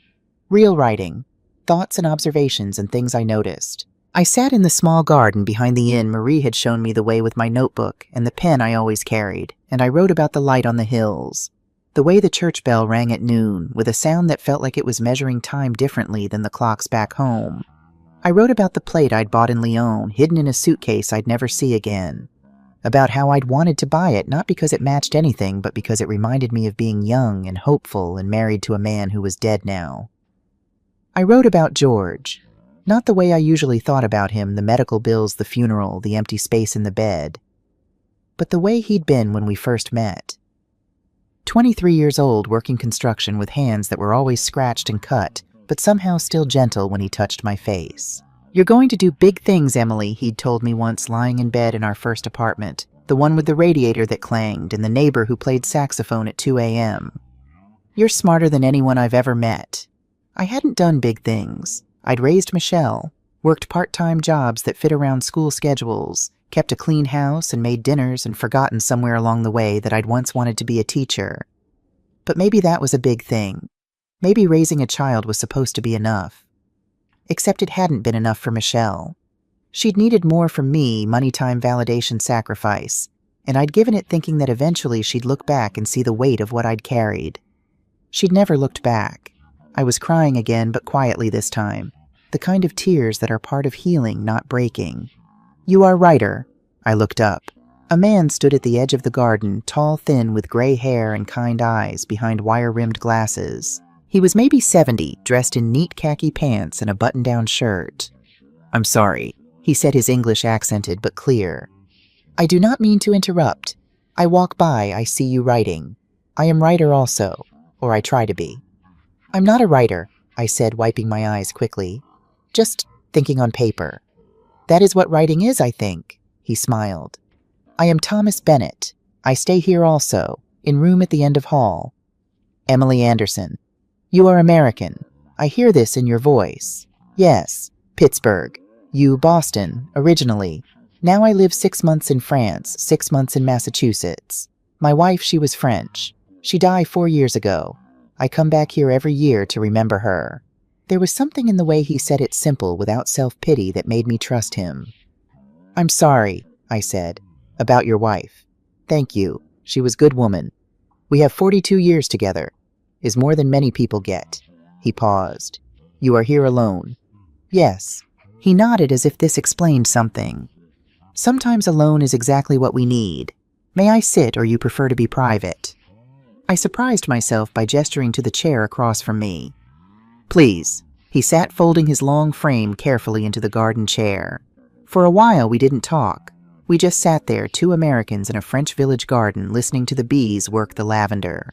Real writing. Thoughts and observations and things I noticed. I sat in the small garden behind the inn Marie had shown me the way with my notebook and the pen I always carried, and I wrote about the light on the hills. The way the church bell rang at noon, with a sound that felt like it was measuring time differently than the clocks back home. I wrote about the plate I'd bought in Lyon, hidden in a suitcase I'd never see again. About how I'd wanted to buy it, not because it matched anything, but because it reminded me of being young and hopeful and married to a man who was dead now. I wrote about George. Not the way I usually thought about him, the medical bills, the funeral, the empty space in the bed, but the way he'd been when we first met. 23 years old, working construction with hands that were always scratched and cut, but somehow still gentle when he touched my face. "You're going to do big things, Emily," he'd told me once lying in bed in our first apartment, the one with the radiator that clanged and the neighbor who played saxophone at 2 a.m. "You're smarter than anyone I've ever met." I hadn't done big things. I'd raised Michelle, worked part-time jobs that fit around school schedules, kept a clean house and made dinners and forgotten somewhere along the way that I'd once wanted to be a teacher. But maybe that was a big thing. Maybe raising a child was supposed to be enough. Except it hadn't been enough for Michelle. She'd needed more from me, money, time, validation, sacrifice, and I'd given it thinking that eventually she'd look back and see the weight of what I'd carried. She'd never looked back. I was crying again, but quietly this time. The kind of tears that are part of healing, not breaking. "You are writer." I looked up. A man stood at the edge of the garden, tall, thin, with gray hair and kind eyes behind wire-rimmed glasses. He was maybe 70, dressed in neat khaki pants and a button-down shirt. "I'm sorry," he said, his English accented but clear. "I do not mean to interrupt. I walk by, I see you writing. I am writer also, or I try to be." "I'm not a writer," I said, wiping my eyes quickly. "Just thinking on paper." "That is what writing is, I think," he smiled. "I am Thomas Bennett. I stay here also, in room at the end of hall." "Emily Anderson. You are American. I hear this in your voice." "Yes. Pittsburgh. You, Boston, originally. Now I live 6 months in France, 6 months in Massachusetts. My wife, she was French. She died 4 years ago. I come back here every year to remember her." There was something in the way he said it simple, without self-pity, that made me trust him. "I'm sorry," I said, "about your wife." "Thank you. She was a good woman. We have 42 years together. Is more than many people get." He paused. "You are here alone." "Yes." He nodded as if this explained something. "Sometimes alone is exactly what we need. May I sit, or you prefer to be private?" I surprised myself by gesturing to the chair across from me. "Please." He sat folding his long frame carefully into the garden chair. For a while we didn't talk. We just sat there, 2 Americans in a French village garden, listening to the bees work the lavender.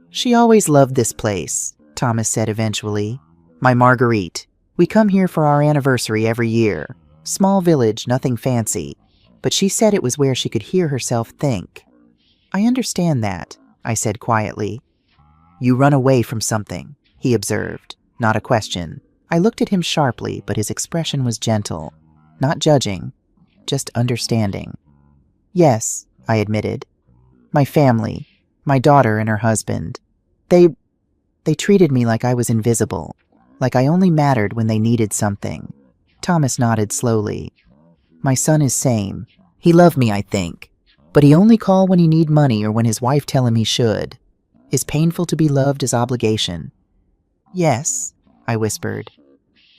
"She always loved this place," Thomas said eventually. "My Marguerite. We come here for our anniversary every year. Small village, nothing fancy. But she said it was where she could hear herself think." "I understand that," I said quietly. "You run away from something," he observed. Not a question. I looked at him sharply, but his expression was gentle. Not judging, just understanding. "Yes," I admitted. "My family, my daughter and her husband. They treated me like I was invisible, like I only mattered when they needed something. Thomas nodded slowly. My son is same. He love me, I think. But he only call when he need money or when his wife tell him he should. Is painful to be loved as obligation. Yes, I whispered.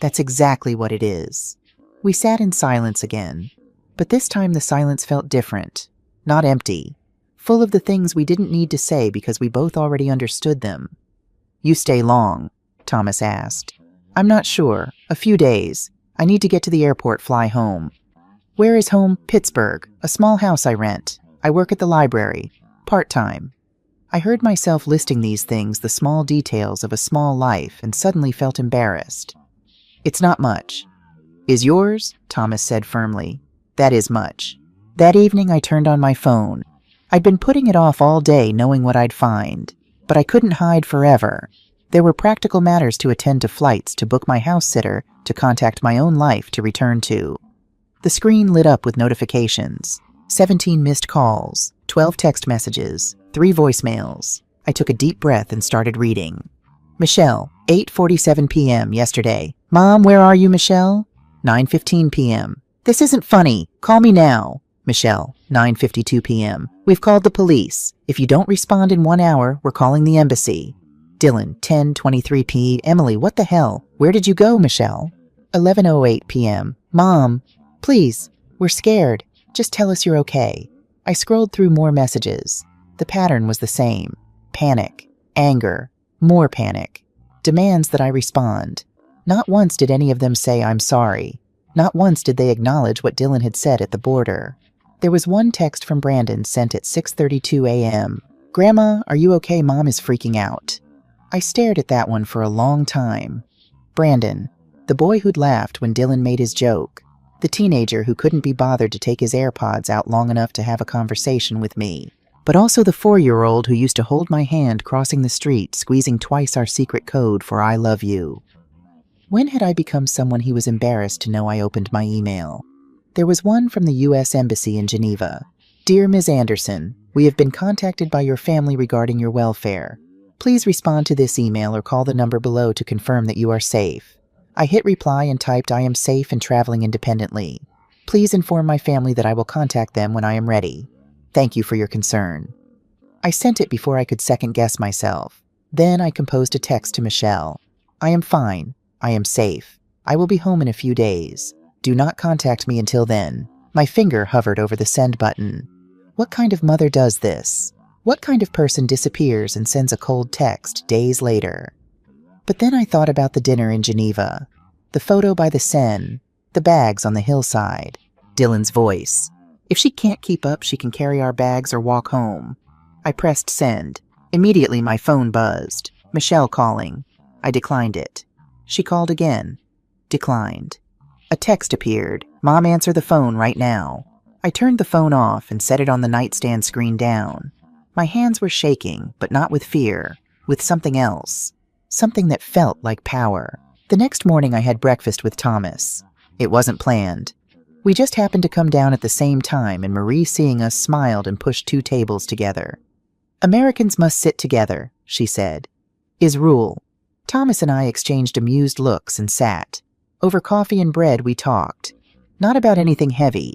That's exactly what it is. We sat in silence again. But this time the silence felt different. Not empty. Full of the things we didn't need to say because we both already understood them. You stay long? Thomas asked. I'm not sure. A few days. I need to get to the airport, fly home. Where is home? Pittsburgh. A small house I rent. I work at the library. Part-time. I heard myself listing these things, the small details of a small life, and suddenly felt embarrassed. It's not much. Is yours? Thomas said firmly. That is much. That evening I turned on my phone. I'd been putting it off all day knowing what I'd find. But I couldn't hide forever. There were practical matters to attend to, flights, to book my house sitter, to contact my own life to return to. The screen lit up with notifications. 17 missed calls, 12 text messages, 3 voicemails. I took a deep breath and started reading. Michelle, 8:47 p.m. yesterday. Mom, where are you, Michelle? 9:15 p.m. This isn't funny. Call me now. Michelle, 9:52 p.m. We've called the police. If you don't respond in 1 hour, we're calling the embassy. Dylan, 10:23 p.m. Emily, what the hell? Where did you go, Michelle? 11:08 p.m. Mom, please, we're scared. Just tell us you're okay. I scrolled through more messages. The pattern was the same. Panic, anger, more panic. Demands that I respond. Not once did any of them say I'm sorry. Not once did they acknowledge what Dylan had said at the border. There was one text from Brandon sent at 6:32 a.m. Grandma, are you okay? Mom is freaking out. I stared at that one for a long time. Brandon, the boy who'd laughed when Dylan made his joke. The teenager who couldn't be bothered to take his AirPods out long enough to have a conversation with me. But also the 4-year-old who used to hold my hand crossing the street, squeezing twice our secret code for I love you. When had I become someone he was embarrassed to know I opened my email? There was one from the U.S. Embassy in Geneva. Dear Ms. Anderson, we have been contacted by your family regarding your welfare. Please respond to this email or call the number below to confirm that you are safe. I hit reply and typed I am safe and traveling independently. Please inform my family that I will contact them when I am ready. Thank you for your concern. I sent it before I could second-guess myself. Then I composed a text to Michelle. I am fine. I am safe. I will be home in a few days. Do not contact me until then. My finger hovered over the send button. What kind of mother does this? What kind of person disappears and sends a cold text days later? But then I thought about the dinner in Geneva, the photo by the Seine, the bags on the hillside, Dylan's voice. If she can't keep up, she can carry our bags or walk home. I pressed send. Immediately my phone buzzed. Michelle calling. I declined it. She called again. Declined. A text appeared. Mom, answer the phone right now. I turned the phone off and set it on the nightstand screen down. My hands were shaking, but not with fear, with something else. Something that felt like power. The next morning I had breakfast with Thomas. It wasn't planned. We just happened to come down at the same time, and Marie, seeing us, smiled and pushed 2 tables together. Americans must sit together, she said. Is rule. Thomas and I exchanged amused looks and sat. Over coffee and bread we talked. Not about anything heavy.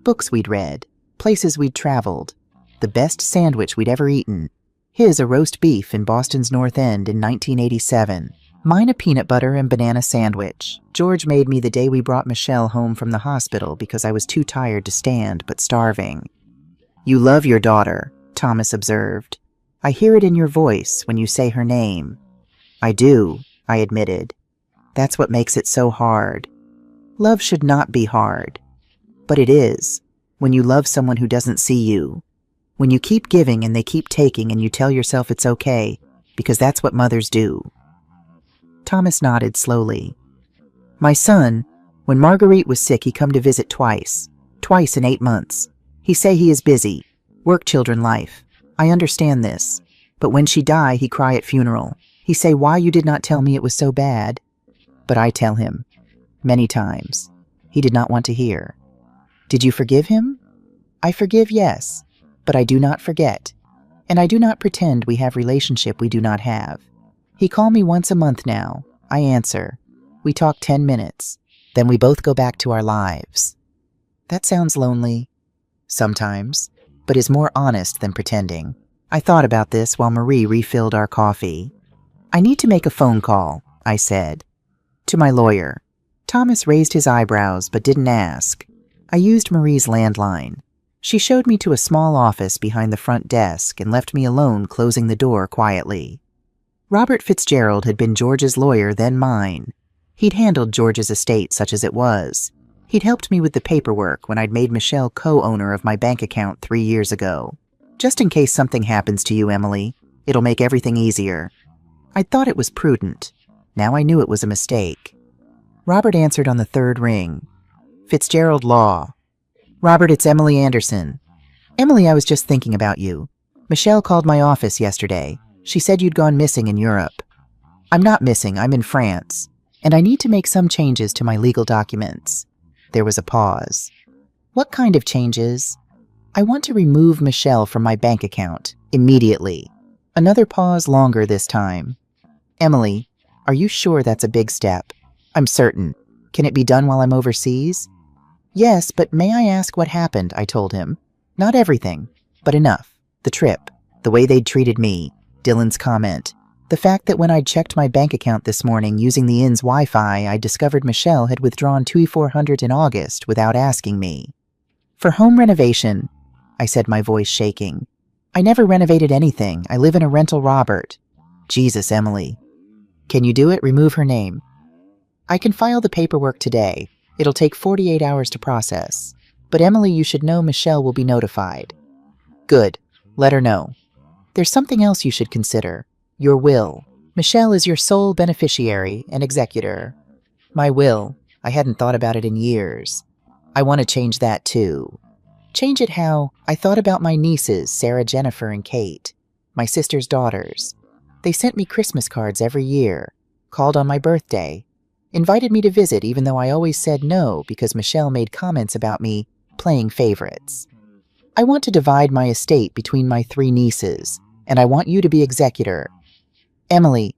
Books we'd read. Places we'd traveled. The best sandwich we'd ever eaten. His a roast beef in Boston's North End in 1987. Mine a peanut butter and banana sandwich. George made me the day we brought Michelle home from the hospital because I was too tired to stand but starving. You love your daughter, Thomas observed. I hear it in your voice when you say her name. I do, I admitted. That's what makes it so hard. Love should not be hard. But it is, when you love someone who doesn't see you. When you keep giving and they keep taking and you tell yourself it's okay, because that's what mothers do. Thomas nodded slowly. My son, when Marguerite was sick, he come to visit twice. Twice in 8 months. He say he is busy. Work, children, life. I understand this. But when she die, he cry at funeral. He say, why you did not tell me it was so bad? But I tell him. Many times. He did not want to hear. Did you forgive him? I forgive, yes. But I do not forget. And I do not pretend we have relationship we do not have. He call me once a month now. I answer. We talk 10 minutes. Then we both go back to our lives. That sounds lonely. Sometimes, but is more honest than pretending. I thought about this while Marie refilled our coffee. I need to make a phone call, I said. To my lawyer. Thomas raised his eyebrows but didn't ask. I used Marie's landline. She showed me to a small office behind the front desk and left me alone, closing the door quietly. Robert Fitzgerald had been George's lawyer, then mine. He'd handled George's estate such as it was. He'd helped me with the paperwork when I'd made Michelle co-owner of my bank account 3 years ago. Just in case something happens to you, Emily, it'll make everything easier. I'd thought it was prudent. Now I knew it was a mistake. Robert answered on the third ring. Fitzgerald Law. Robert, it's Emily Anderson. Emily, I was just thinking about you. Michelle called my office yesterday. She said you'd gone missing in Europe. I'm not missing, I'm in France. And I need to make some changes to my legal documents. There was a pause. What kind of changes? I want to remove Michelle from my bank account, immediately. Another pause, longer this time. Emily, are you sure that's a big step? I'm certain. Can it be done while I'm overseas? Yes, but may I ask what happened, I told him. Not everything, but enough. The trip, the way they'd treated me, Dylan's comment, the fact that when I'd checked my bank account this morning using the inn's Wi-Fi, I discovered Michelle had withdrawn $2,400 in August without asking me. For home renovation, I said, my voice shaking. I never renovated anything. I live in a rental, Robert. Jesus, Emily. Can you do it? Remove her name. I can file the paperwork today. It'll take 48 hours to process. But Emily, you should know Michelle will be notified. Good. Let her know. There's something else you should consider. Your will. Michelle is your sole beneficiary and executor. My will. I hadn't thought about it in years. I want to change that too. Change it how? I thought about my nieces, Sarah, Jennifer, and Kate. My sister's daughters. They sent me Christmas cards every year. Called on my birthday. Invited me to visit even though I always said no because Michelle made comments about me playing favorites. I want to divide my estate between my 3 nieces, and I want you to be executor. Emily,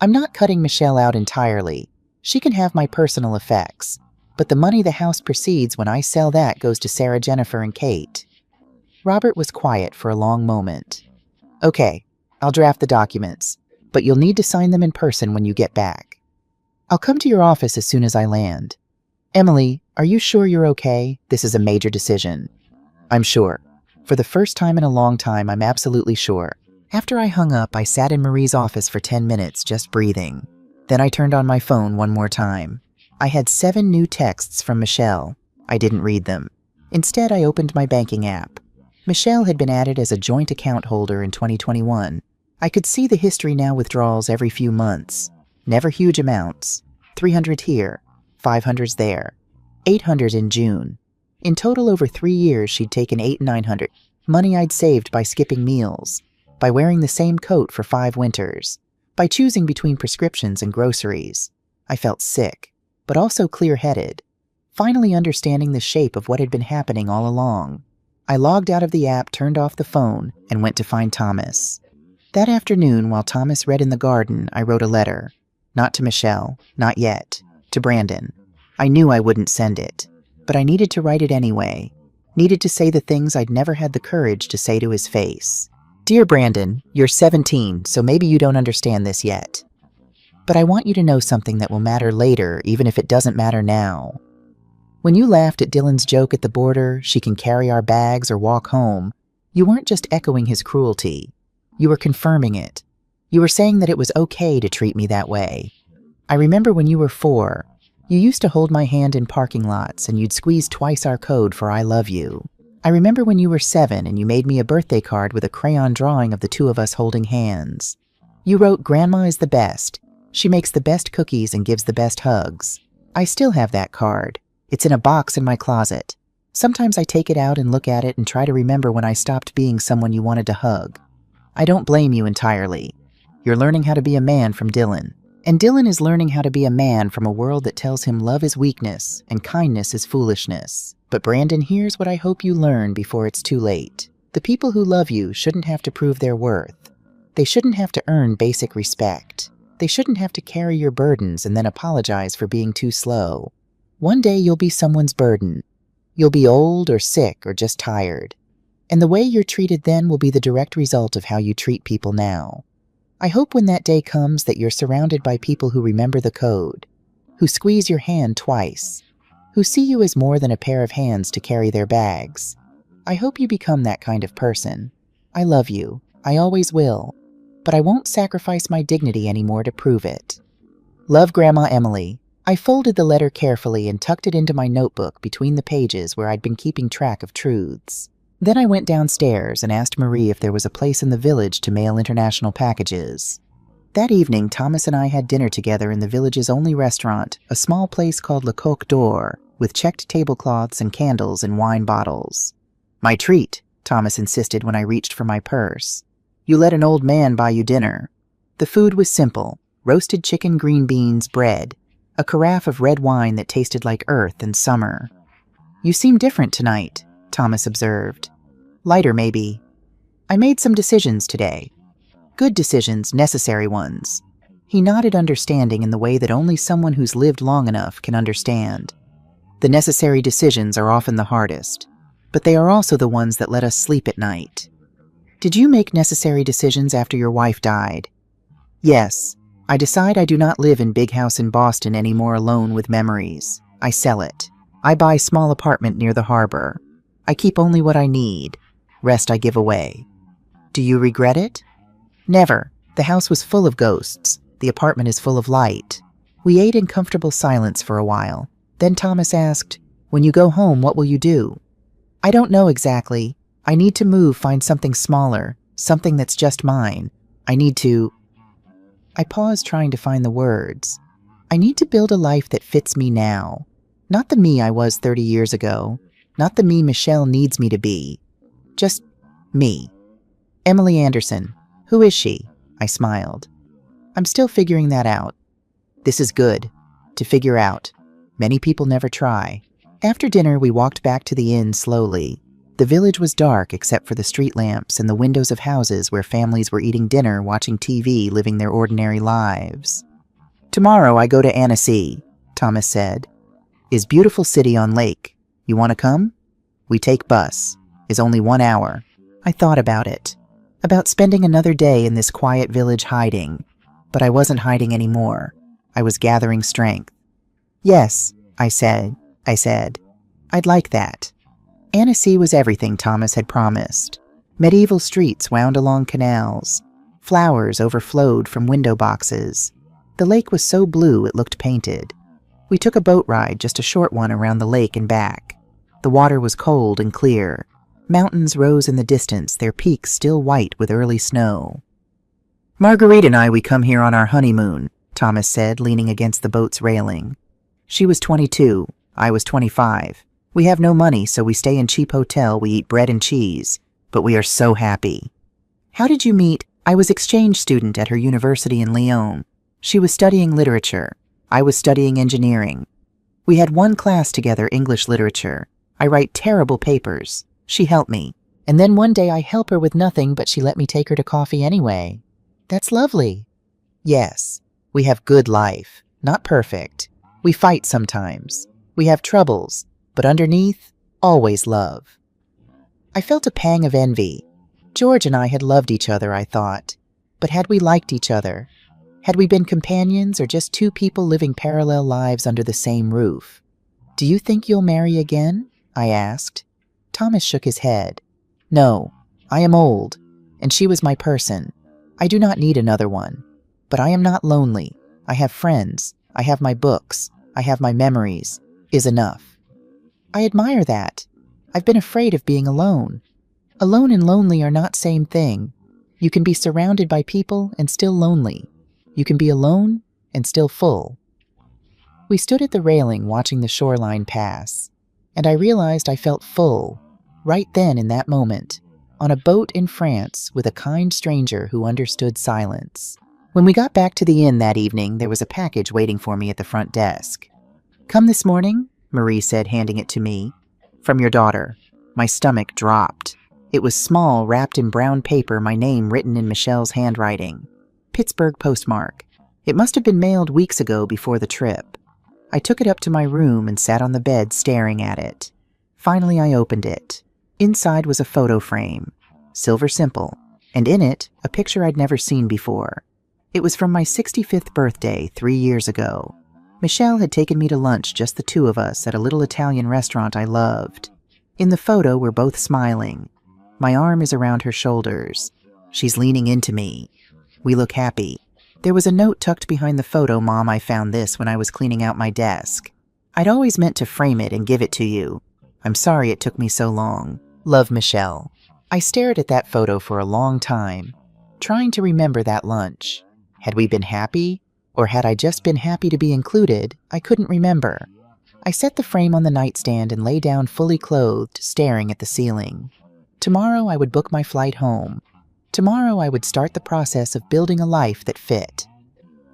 I'm not cutting Michelle out entirely. She can have my personal effects, but the money the house proceeds when I sell that goes to Sarah, Jennifer, and Kate. Robert was quiet for a long moment. Okay, I'll draft the documents, but you'll need to sign them in person when you get back. I'll come to your office as soon as I land. Emily, are you sure you're okay? This is a major decision. I'm sure. For the first time in a long time, I'm absolutely sure. After I hung up, I sat in Marie's office for 10 minutes, just breathing. Then I turned on my phone one more time. I had 7 new texts from Michelle. I didn't read them. Instead, I opened my banking app. Michelle had been added as a joint account holder in 2021. I could see the history now, withdrawals every few months. Never huge amounts. 300 here, 500s there, 800 in June. In total, over 3 years, she'd taken 800 and 900. Money I'd saved by skipping meals, by wearing the same coat for 5 winters, by choosing between prescriptions and groceries. I felt sick, but also clear-headed, finally understanding the shape of what had been happening all along. I logged out of the app, turned off the phone, and went to find Thomas. That afternoon, while Thomas read in the garden, I wrote a letter. Not to Michelle, not yet. To Brandon. I knew I wouldn't send it, but I needed to write it anyway. Needed to say the things I'd never had the courage to say to his face. Dear Brandon, you're 17, so maybe you don't understand this yet. But I want you to know something that will matter later, even if it doesn't matter now. When you laughed at Dylan's joke at the border, she can carry our bags or walk home, you weren't just echoing his cruelty. You were confirming it. You were saying that it was okay to treat me that way. I remember when you were 4, you used to hold my hand in parking lots and you'd squeeze twice our code for I love you. I remember when you were 7 and you made me a birthday card with a crayon drawing of the 2 of us holding hands. You wrote, Grandma is the best. She makes the best cookies and gives the best hugs. I still have that card. It's in a box in my closet. Sometimes I take it out and look at it and try to remember when I stopped being someone you wanted to hug. I don't blame you entirely. You're learning how to be a man from Dylan. And Dylan is learning how to be a man from a world that tells him love is weakness and kindness is foolishness. But Brandon, here's what I hope you learn before it's too late. The people who love you shouldn't have to prove their worth. They shouldn't have to earn basic respect. They shouldn't have to carry your burdens and then apologize for being too slow. One day you'll be someone's burden. You'll be old or sick or just tired. And the way you're treated then will be the direct result of how you treat people now. I hope when that day comes that you're surrounded by people who remember the code, who squeeze your hand twice, who see you as more than a pair of hands to carry their bags. I hope you become that kind of person. I love you. I always will. But I won't sacrifice my dignity anymore to prove it. Love, Grandma Emily. I folded the letter carefully and tucked it into my notebook between the pages where I'd been keeping track of truths. Then I went downstairs and asked Marie if there was a place in the village to mail international packages. That evening, Thomas and I had dinner together in the village's only restaurant, a small place called Le Coq d'Or, with checked tablecloths and candles and wine bottles. My treat, Thomas insisted when I reached for my purse. You let an old man buy you dinner. The food was simple: roasted chicken, green beans, bread, a carafe of red wine that tasted like earth and summer. You seem different tonight, Thomas observed. Lighter, maybe. I made some decisions today. Good decisions, necessary ones. He nodded, understanding in the way that only someone who's lived long enough can understand. The necessary decisions are often the hardest, but they are also the ones that let us sleep at night. Did you make necessary decisions after your wife died? Yes. I decide I do not live in big house in Boston anymore alone with memories. I sell it. I buy small apartment near the harbor. I keep only what I need. Rest I give away. Do you regret it? Never. The house was full of ghosts. The apartment is full of light. We ate in comfortable silence for a while. Then Thomas asked, "When you go home, what will you do?" I don't know exactly. I need to move, find something smaller, something that's just mine. I need to... I paused, trying to find the words. I need to build a life that fits me now. Not the me I was 30 years ago. Not the me Michelle needs me to be. Just me. Emily Anderson. Who is she? I smiled. I'm still figuring that out. This is good. To figure out. Many people never try. After dinner, we walked back to the inn slowly. The village was dark except for the street lamps and the windows of houses where families were eating dinner, watching TV, living their ordinary lives. Tomorrow I go to Annecy, Thomas said. Is beautiful city on lake. You want to come? We take bus. Is only 1 hour. I thought about it. About spending another day in this quiet village hiding. But I wasn't hiding anymore. I was gathering strength. Yes, I said. I'd like that. Annecy was everything Thomas had promised. Medieval streets wound along canals. Flowers overflowed from window boxes. The lake was so blue it looked painted. We took a boat ride, just a short one, around the lake and back. The water was cold and clear. Mountains rose in the distance, their peaks still white with early snow. Marguerite and we come here on our honeymoon, Thomas said, leaning against the boat's railing. She was 22. I was 25. We have no money, so we stay in cheap hotel, we eat bread and cheese, but we are so happy. How did you meet? I was exchange student at her university in Lyon. She was studying literature. I was studying engineering. We had one class together, English literature. I write terrible papers. She helped me. And then one day I help her with nothing, but she let me take her to coffee anyway. That's lovely. Yes, we have good life. Not perfect. We fight sometimes. We have troubles. But underneath, always love. I felt a pang of envy. George and I had loved each other, I thought. But had we liked each other? Had we been companions or just two people living parallel lives under the same roof? Do you think you'll marry again? I asked. Thomas shook his head. No, I am old, and she was my person. I do not need another one. But I am not lonely. I have friends. I have my books. I have my memories. Is enough. I admire that. I've been afraid of being alone. Alone and lonely are not same thing. You can be surrounded by people and still lonely. You can be alone and still full. We stood at the railing watching the shoreline pass, and I realized I felt full, right then in that moment, on a boat in France with a kind stranger who understood silence. When we got back to the inn that evening, there was a package waiting for me at the front desk. Come this morning? Marie said, handing it to me. From your daughter. My stomach dropped. It was small, wrapped in brown paper, my name written in Michelle's handwriting. Pittsburgh postmark. It must have been mailed weeks ago before the trip. I took it up to my room and sat on the bed staring at it. Finally, I opened it. Inside was a photo frame, silver simple, and in it, a picture I'd never seen before. It was from my 65th birthday 3 years ago. Michelle had taken me to lunch, just the two of us, at a little Italian restaurant I loved. In the photo, we're both smiling. My arm is around her shoulders. She's leaning into me. We look happy. There was a note tucked behind the photo. Mom, I found this when I was cleaning out my desk. I'd always meant to frame it and give it to you. I'm sorry it took me so long. Love, Michelle. I stared at that photo for a long time, trying to remember that lunch. Had we been happy? Or had I just been happy to be included? I couldn't remember. I set the frame on the nightstand and lay down fully clothed, staring at the ceiling. Tomorrow I would book my flight home. Tomorrow I would start the process of building a life that fit.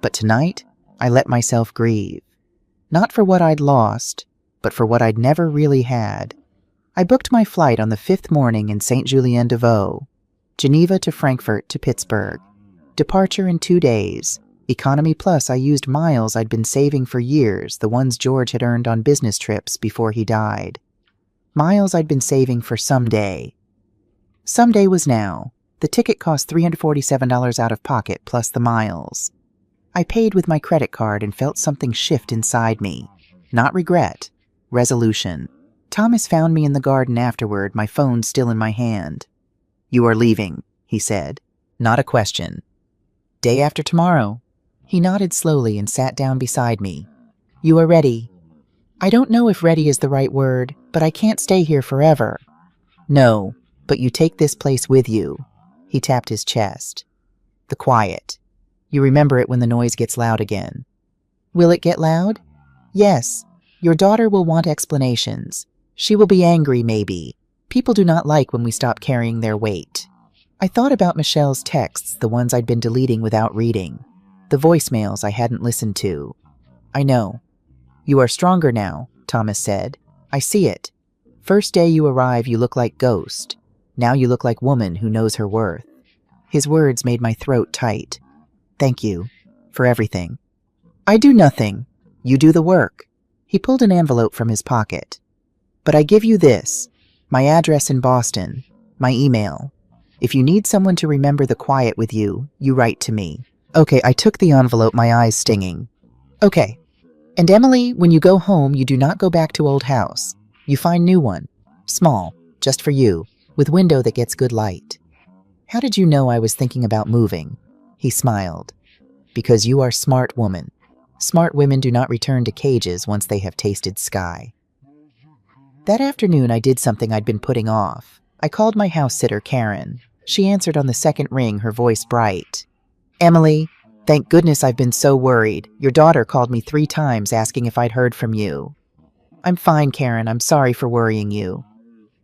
But tonight, I let myself grieve. Not for what I'd lost, but for what I'd never really had. I booked my flight on the 5th morning in Saint-Julien-de-Vaux, Geneva to Frankfurt to Pittsburgh. Departure in 2 days. Economy plus. I used miles I'd been saving for years, the ones George had earned on business trips before he died. Miles I'd been saving for someday. Someday was now. The ticket cost $347 out of pocket plus the miles. I paid with my credit card and felt something shift inside me. Not regret. Resolution. Thomas found me in the garden afterward, my phone still in my hand. You are leaving, he said. Not a question. Day after tomorrow. He nodded slowly and sat down beside me. You are ready. I don't know if ready is the right word, but I can't stay here forever. No, but you take this place with you. He tapped his chest. The quiet. You remember it when the noise gets loud again. Will it get loud? Yes. Your daughter will want explanations. She will be angry, maybe. People do not like when we stop carrying their weight. I thought about Michelle's texts, the ones I'd been deleting without reading. The voicemails I hadn't listened to. I know. You are stronger now, Thomas said. I see it. First day you arrive, you look like ghost. Now you look like woman who knows her worth. His words made my throat tight. Thank you. For everything. I do nothing. You do the work. He pulled an envelope from his pocket. But I give you this. My address in Boston. My email. If you need someone to remember the quiet with you, you write to me. Okay, I took the envelope, my eyes stinging. Okay. And Emily, when you go home, you do not go back to old house. You find new one. Small. Just for you. With window that gets good light. How did you know I was thinking about moving? He smiled. Because you are smart woman. Smart women do not return to cages once they have tasted sky. That afternoon I did something I'd been putting off. I called my house sitter, Karen. She answered on the second ring, her voice bright. Emily, thank goodness I've been so worried. Your daughter called me 3 times asking if I'd heard from you. I'm fine, Karen. I'm sorry for worrying you.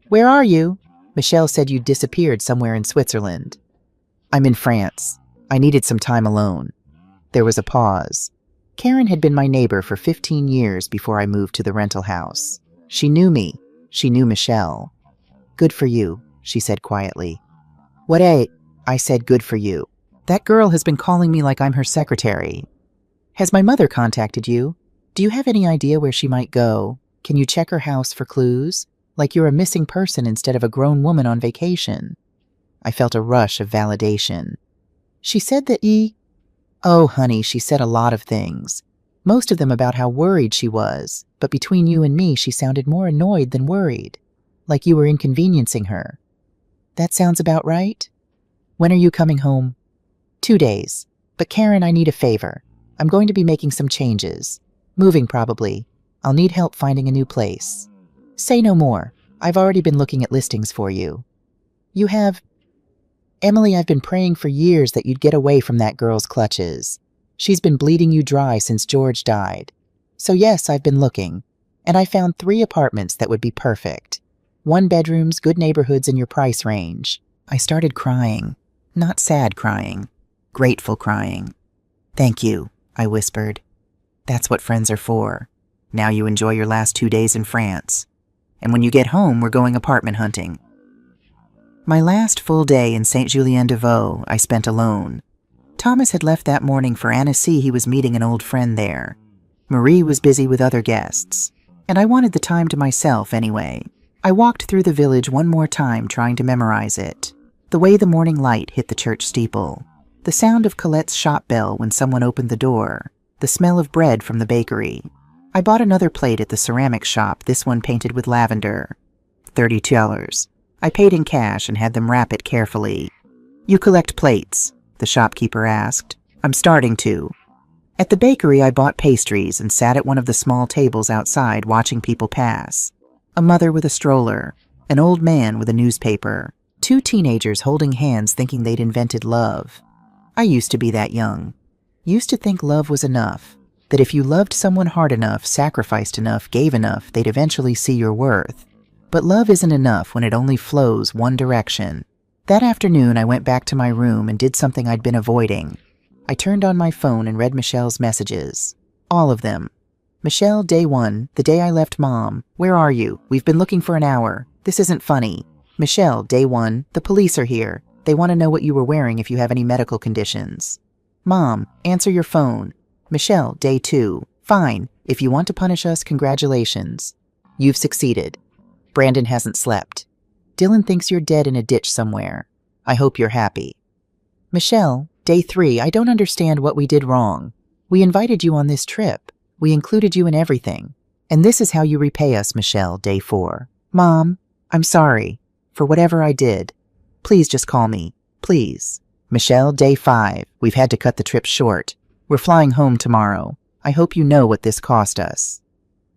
Where are you? Michelle said you'd disappeared somewhere in Switzerland. I'm in France. I needed some time alone. There was a pause. Karen had been my neighbor for 15 years before I moved to the rental house. She knew me. She knew Michelle. Good for you, she said quietly. What I said good for you. That girl has been calling me like I'm her secretary. Has my mother contacted you? Do you have any idea where she might go? Can you check her house for clues? Like you're a missing person instead of a grown woman on vacation. I felt a rush of validation. She said that Oh, honey, she said a lot of things. Most of them about how worried she was, but between you and me, she sounded more annoyed than worried. Like you were inconveniencing her. That sounds about right? When are you coming home? 2 days. But Karen, I need a favor. I'm going to be making some changes. Moving, probably. I'll need help finding a new place. Say no more. I've already been looking at listings for you. You have... Emily, I've been praying for years that you'd get away from that girl's clutches. She's been bleeding you dry since George died. So yes, I've been looking. And I found 3 apartments that would be perfect. 1 bedrooms, good neighborhoods in your price range. I started crying. Not sad crying. Grateful crying. Thank you, I whispered. That's what friends are for. Now you enjoy your last 2 days in France. And when you get home, we're going apartment hunting. My last full day in Saint-Julien-de-Vaux I spent alone. Thomas had left that morning for Annecy. He was meeting an old friend there. Marie was busy with other guests, and I wanted the time to myself anyway. I walked through the village one more time trying to memorize it. The way the morning light hit the church steeple, the sound of Colette's shop bell when someone opened the door, the smell of bread from the bakery. I bought another plate at the ceramic shop, this one painted with lavender. $32. I paid in cash and had them wrap it carefully. "You collect plates?" the shopkeeper asked. "I'm starting to." At the bakery, I bought pastries and sat at one of the small tables outside watching people pass. A mother with a stroller, an old man with a newspaper, two teenagers holding hands thinking they'd invented love. I used to be that young. Used to think love was enough, that if you loved someone hard enough, sacrificed enough, gave enough, they'd eventually see your worth. But love isn't enough when it only flows one direction. That afternoon, I went back to my room and did something I'd been avoiding. I turned on my phone and read Michelle's messages. All of them. "Michelle, day 1, the day I left Mom. Where are you? We've been looking for an hour. This isn't funny. Michelle, day 1, the police are here. They want to know what you were wearing if you have any medical conditions. Mom, answer your phone. Michelle, day 2, fine. If you want to punish us, congratulations. You've succeeded. Brandon hasn't slept. Dylan thinks you're dead in a ditch somewhere. I hope you're happy. Michelle, day 3, I don't understand what we did wrong. We invited you on this trip. We included you in everything. And this is how you repay us, Michelle, day 4. Mom, I'm sorry for whatever I did. Please just call me. Please. Michelle, day 5. We've had to cut the trip short. We're flying home tomorrow. I hope you know what this cost us.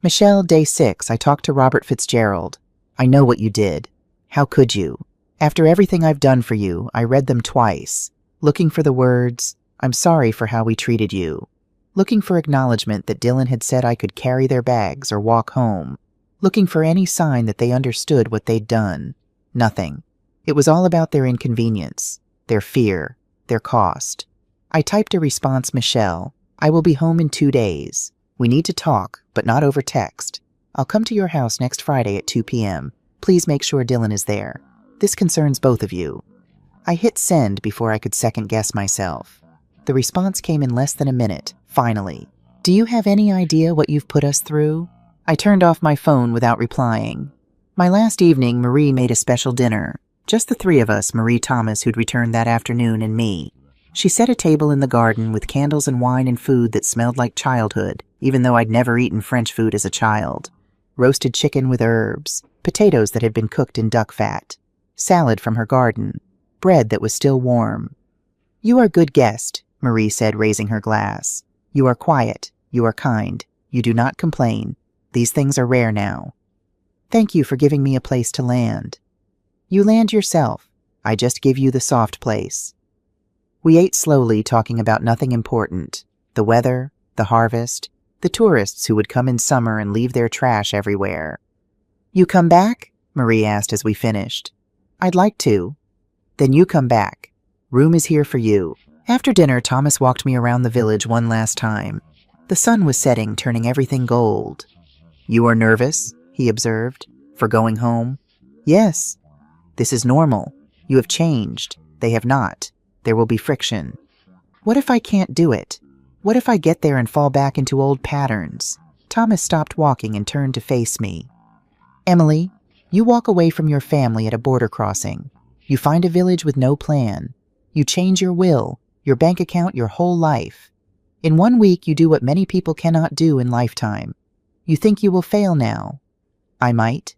Michelle, day 6. I talked to Robert Fitzgerald. I know what you did. How could you? After everything I've done for you, I read them twice, looking for the words, "I'm sorry for how we treated you." Looking for acknowledgement that Dylan had said I could carry their bags or walk home. Looking for any sign that they understood what they'd done. Nothing. It was all about their inconvenience, their fear, their cost. I typed a response, Michelle, I will be home in 2 days. We need to talk, but not over text. I'll come to your house next Friday at 2 p.m. Please make sure Dylan is there. This concerns both of you. I hit send before I could second-guess myself. The response came in less than a minute, finally. Do you have any idea what you've put us through? I turned off my phone without replying. My last evening, Marie made a special dinner. Just the 3 of us, Marie Thomas, who'd returned that afternoon, and me. She set a table in the garden with candles and wine and food that smelled like childhood, even though I'd never eaten French food as a child. Roasted chicken with herbs, potatoes that had been cooked in duck fat, salad from her garden, bread that was still warm. You are a good guest, Marie said, raising her glass. You are quiet. You are kind. You do not complain. These things are rare now. Thank you for giving me a place to land. You land yourself. I just give you the soft place. We ate slowly, talking about nothing important. The weather, the harvest, the tourists who would come in summer and leave their trash everywhere. You come back? Marie asked as we finished. I'd like to. Then you come back. Room is here for you. After dinner, Thomas walked me around the village one last time. The sun was setting, turning everything gold. You are nervous, he observed, for going home? Yes. This is normal. You have changed. They have not. There will be friction. What if I can't do it? What if I get there and fall back into old patterns? Thomas stopped walking and turned to face me. Emily, you walk away from your family at a border crossing. You find a village with no plan. You change your will, your bank account, your whole life. In 1 week, you do what many people cannot do in lifetime. You think you will fail now. I might.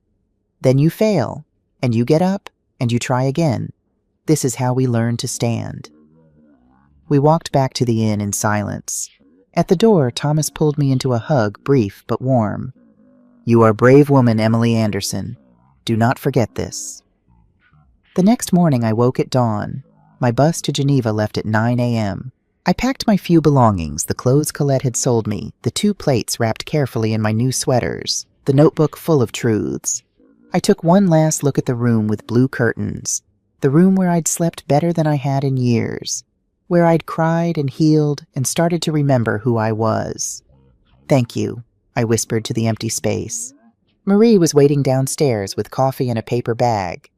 Then you fail, and you get up, and you try again. This is how we learn to stand. We walked back to the inn in silence. At the door, Thomas pulled me into a hug, brief but warm. You are a brave woman, Emily Anderson. Do not forget this. The next morning, I woke at dawn. My bus to Geneva left at 9 a.m. I packed my few belongings, the clothes Colette had sold me, the 2 plates wrapped carefully in my new sweaters, the notebook full of truths. I took one last look at the room with blue curtains, the room where I'd slept better than I had in years, where I'd cried and healed and started to remember who I was. Thank you, I whispered to the empty space. Marie was waiting downstairs with coffee in a paper bag.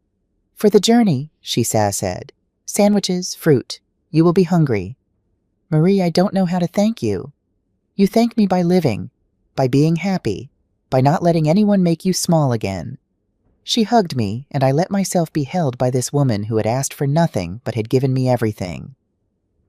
For the journey, she said. Sandwiches, fruit. You will be hungry. Marie, I don't know how to thank you. You thank me by living, by being happy, by not letting anyone make you small again. She hugged me, and I let myself be held by this woman who had asked for nothing but had given me everything.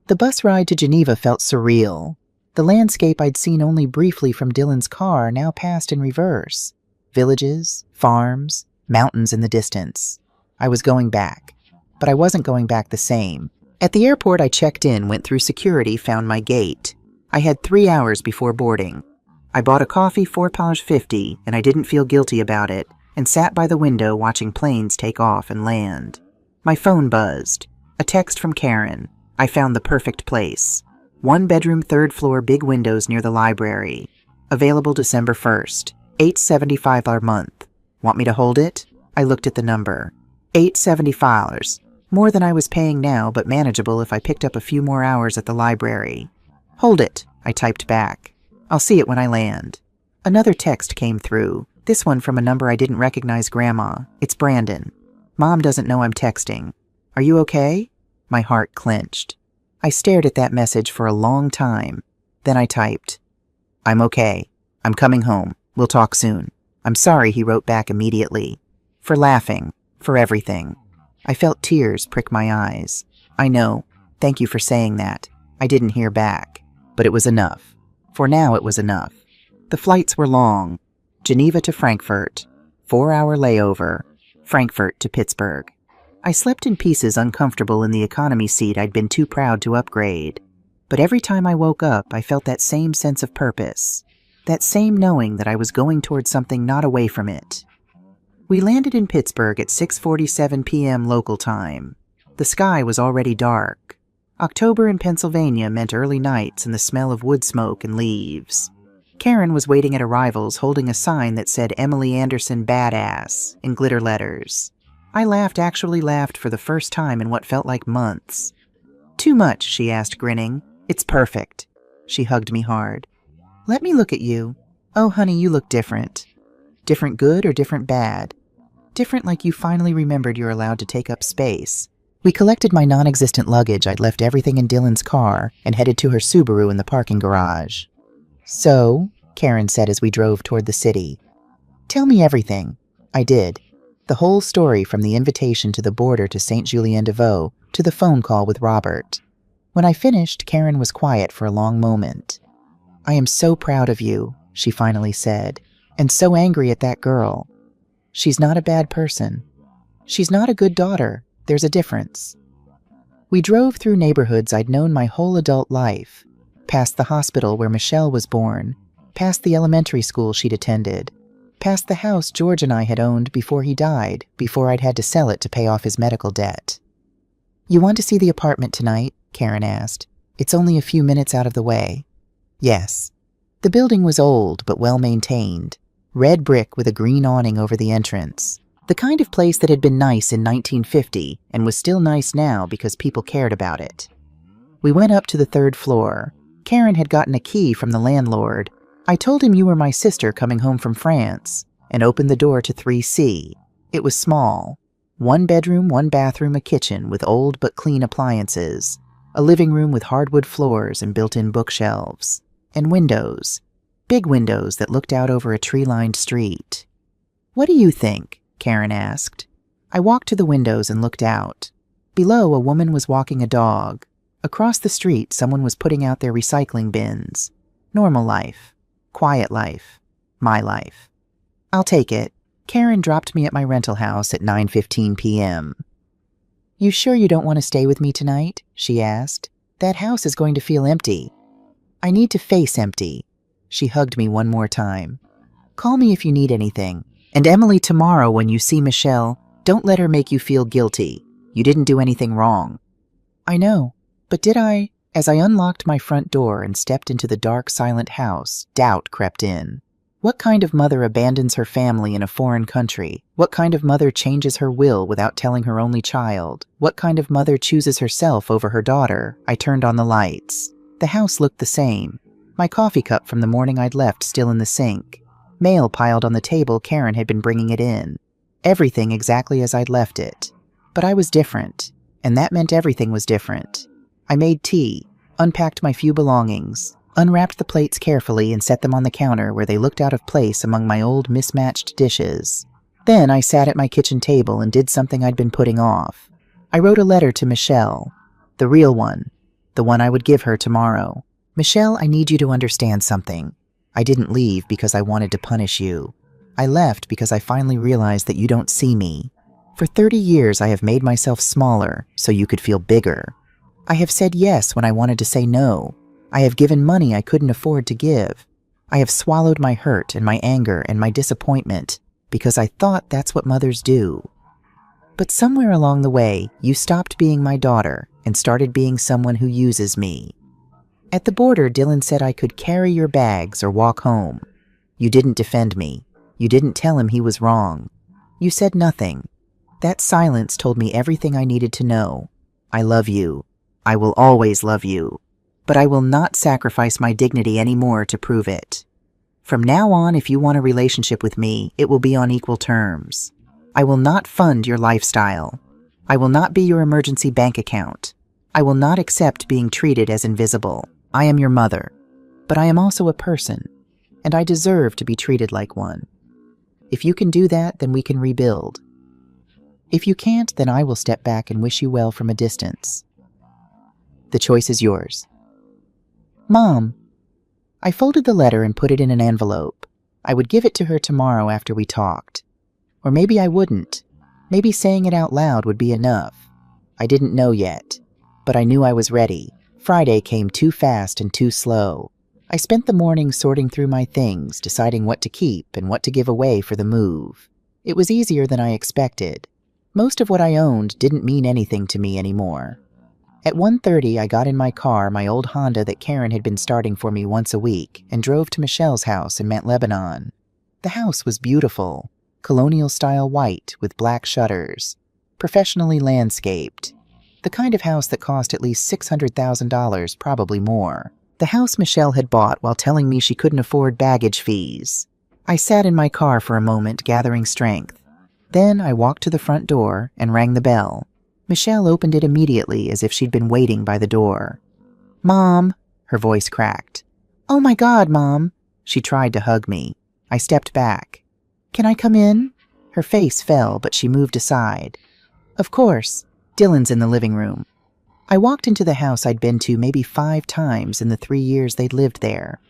The bus ride to Geneva felt surreal. The landscape I'd seen only briefly from Dylan's car now passed in reverse. Villages, farms, mountains in the distance. I was going back, but I wasn't going back the same. At the airport, I checked in, went through security, found my gate. I had 3 hours before boarding. I bought a coffee, £4.50, and I didn't feel guilty about it, and sat by the window watching planes take off and land. My phone buzzed. A text from Karen. I found the perfect place. 1-bedroom, 3rd floor, big windows near the library. Available December 1st. $8.75 a month. Want me to hold it? I looked at the number. $8.75. More than I was paying now, but manageable if I picked up a few more hours at the library. Hold it, I typed back. I'll see it when I land. Another text came through. This one from a number I didn't recognize. Grandma. It's Brandon. Mom doesn't know I'm texting. Are you okay? My heart clenched. I stared at that message for a long time. Then I typed, I'm okay. I'm coming home. We'll talk soon. I'm sorry, he wrote back immediately. For laughing. For everything. I felt tears prick my eyes. I know. Thank you for saying that. I didn't hear back. But it was enough. For now it was enough. The flights were long. Geneva to Frankfurt. 4-hour layover. Frankfurt to Pittsburgh. I slept in pieces, uncomfortable in the economy seat I'd been too proud to upgrade. But every time I woke up, I felt that same sense of purpose. That same knowing that I was going towards something, not away from it. We landed in Pittsburgh at 6:47 p.m. local time. The sky was already dark. October in Pennsylvania meant early nights and the smell of wood smoke and leaves. Karen was waiting at arrivals holding a sign that said Emily Anderson Badass in glitter letters. I actually laughed for the first time in what felt like months. Too much, she asked, grinning. It's perfect. She hugged me hard. Let me look at you. Oh, honey, you look different. Different good or different bad? Different like you finally remembered you're allowed to take up space. We collected my non-existent luggage. I'd left everything in Dylan's car and headed to her Subaru in the parking garage. So, Karen said as we drove toward the city. Tell me everything. I did. The whole story, from the invitation to the border to Saint-Julien-de-Vaux to the phone call with Robert. When I finished, Karen was quiet for a long moment. I am so proud of you, she finally said, and so angry at that girl. She's not a bad person. She's not a good daughter. There's a difference. We drove through neighborhoods I'd known my whole adult life, past the hospital where Michelle was born, past the elementary school she'd attended, past the house George and I had owned before he died, before I'd had to sell it to pay off his medical debt. You want to see the apartment tonight? Karen asked. It's only a few minutes out of the way. Yes. The building was old but well-maintained. Red brick with a green awning over the entrance. The kind of place that had been nice in 1950 and was still nice now because people cared about it. We went up to the 3rd floor. Karen had gotten a key from the landlord. I told him you were my sister coming home from France, and opened the door to 3C. It was small. 1 bedroom, 1 bathroom, a kitchen with old but clean appliances, a living room with hardwood floors and built-in bookshelves, and windows. Big windows that looked out over a tree-lined street. What do you think? Karen asked. I walked to the windows and looked out. Below, a woman was walking a dog. Across the street, someone was putting out their recycling bins. Normal life. Quiet life. My life. I'll take it. Karen dropped me at my rental house at 9:15 p.m. You sure you don't want to stay with me tonight? She asked. That house is going to feel empty. I need to face empty. She hugged me one more time. Call me if you need anything. And Emily, tomorrow when you see Michelle, don't let her make you feel guilty. You didn't do anything wrong. I know, but did I? As I unlocked my front door and stepped into the dark, silent house, doubt crept in. What kind of mother abandons her family in a foreign country? What kind of mother changes her will without telling her only child? What kind of mother chooses herself over her daughter? I turned on the lights. The house looked the same. My coffee cup from the morning I'd left still in the sink. Mail piled on the table. Karen had been bringing it in. Everything exactly as I'd left it. But I was different, and that meant everything was different. I made tea, unpacked my few belongings, unwrapped the plates carefully and set them on the counter where they looked out of place among my old mismatched dishes. Then I sat at my kitchen table and did something I'd been putting off. I wrote a letter to Michelle, the real one, the one I would give her tomorrow. Michelle, I need you to understand something. I didn't leave because I wanted to punish you. I left because I finally realized that you don't see me. For 30 years I have made myself smaller so you could feel bigger. I have said yes when I wanted to say no. I have given money I couldn't afford to give. I have swallowed my hurt and my anger and my disappointment because I thought that's what mothers do. But somewhere along the way, you stopped being my daughter and started being someone who uses me. At the border, Dylan said I could carry your bags or walk home. You didn't defend me. You didn't tell him he was wrong. You said nothing. That silence told me everything I needed to know. I love you. I will always love you. But I will not sacrifice my dignity anymore to prove it. From now on, if you want a relationship with me, it will be on equal terms. I will not fund your lifestyle. I will not be your emergency bank account. I will not accept being treated as invisible. I am your mother, but I am also a person, and I deserve to be treated like one. If you can do that, then we can rebuild. If you can't, then I will step back and wish you well from a distance. The choice is yours. Mom. I folded the letter and put it in an envelope. I would give it to her tomorrow after we talked. Or maybe I wouldn't. Maybe saying it out loud would be enough. I didn't know yet, but I knew I was ready. Friday came too fast and too slow. I spent the morning sorting through my things, deciding what to keep and what to give away for the move. It was easier than I expected. Most of what I owned didn't mean anything to me anymore. At 1:30, I got in my car, my old Honda that Karen had been starting for me once a week, and drove to Michelle's house in Mount Lebanon. The house was beautiful, colonial-style white with black shutters, professionally landscaped. The kind of house that cost at least $600,000, probably more. The house Michelle had bought while telling me she couldn't afford baggage fees. I sat in my car for a moment, gathering strength. Then I walked to the front door and rang the bell. Michelle opened it immediately as if she'd been waiting by the door. Mom, her voice cracked. Oh my God, Mom. She tried to hug me. I stepped back. Can I come in? Her face fell, but she moved aside. Of course. Dylan's in the living room. I walked into the house I'd been to maybe 5 times in the 3 years they'd lived there.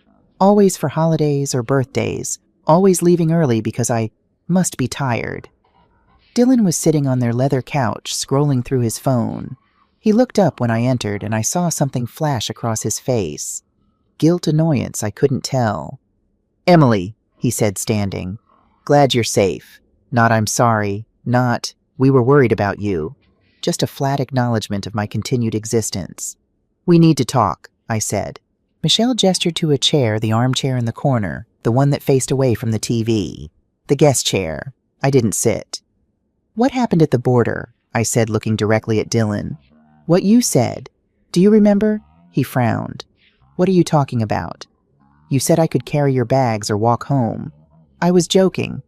Always for holidays or birthdays. Always leaving early because I must be tired. Dylan was sitting on their leather couch, scrolling through his phone. He looked up when I entered, and I saw something flash across his face. Guilt, annoyance, I couldn't tell. Emily, he said, standing. Glad you're safe. Not I'm sorry. Not, we were worried about you. Just a flat acknowledgement of my continued existence. We need to talk, I said. Michelle gestured to a chair, the armchair in the corner, the one that faced away from the TV. The guest chair. I didn't sit. What happened at the border? I said, looking directly at Dylan. What you said. Do you remember? He frowned. What are you talking about? You said I could carry your bags or walk home. I was joking.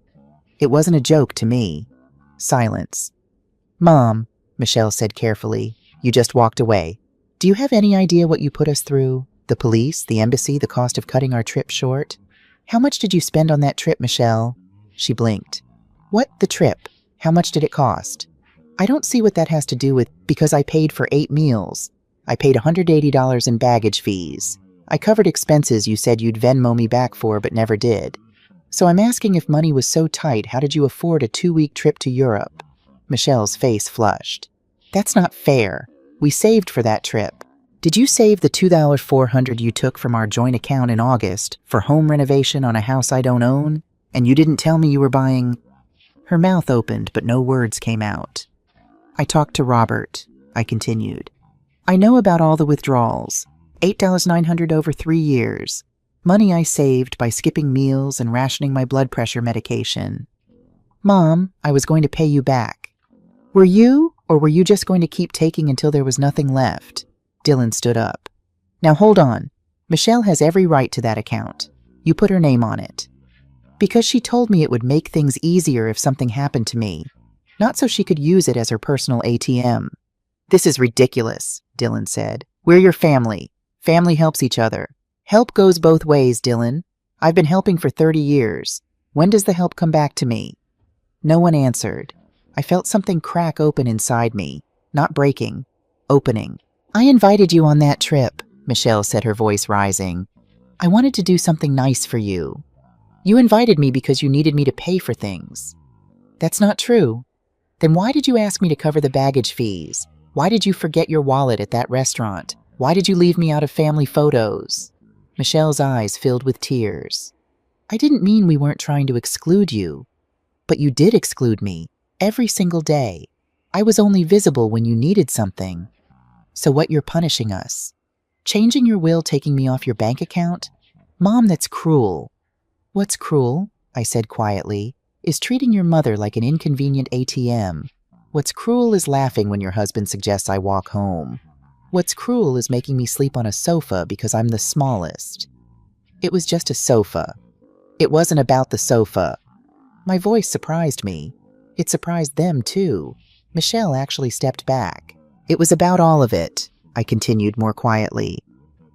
It wasn't a joke to me. Silence. Mom, Michelle said carefully, you just walked away. Do you have any idea what you put us through? The police, the embassy, the cost of cutting our trip short? How much did you spend on that trip, Michelle? She blinked. What, the trip? How much did it cost? I don't see what that has to do with because I paid for 8 meals. I paid $180 in baggage fees. I covered expenses you said you'd Venmo me back for but never did. So I'm asking if money was so tight, how did you afford a 2-week trip to Europe? Michelle's face flushed. That's not fair. We saved for that trip. Did you save the $2,400 you took from our joint account in August for home renovation on a house I don't own? And you didn't tell me you were buying... Her mouth opened, but no words came out. I talked to Robert, I continued. I know about all the withdrawals. $8,900 over 3 years. Money I saved by skipping meals and rationing my blood pressure medication. Mom, I was going to pay you back. Were you, or were you just going to keep taking until there was nothing left? Dylan stood up. Now hold on. Michelle has every right to that account. You put her name on it. Because she told me it would make things easier if something happened to me. Not so she could use it as her personal ATM. This is ridiculous, Dylan said. We're your family. Family helps each other. Help goes both ways, Dylan. I've been helping for 30 years. When does the help come back to me? No one answered. I felt something crack open inside me. Not breaking. Opening. I invited you on that trip, Michelle said, her voice rising. I wanted to do something nice for you. You invited me because you needed me to pay for things. That's not true. Then why did you ask me to cover the baggage fees? Why did you forget your wallet at that restaurant? Why did you leave me out of family photos? Michelle's eyes filled with tears. I didn't mean we weren't trying to exclude you. But you did exclude me, every single day. I was only visible when you needed something. So what, you're punishing us? Changing your will, taking me off your bank account? Mom, that's cruel. What's cruel, I said quietly, is treating your mother like an inconvenient ATM. What's cruel is laughing when your husband suggests I walk home. What's cruel is making me sleep on a sofa because I'm the smallest. It was just a sofa. It wasn't about the sofa. My voice surprised me. It surprised them too. Michelle actually stepped back. It was about all of it, I continued more quietly.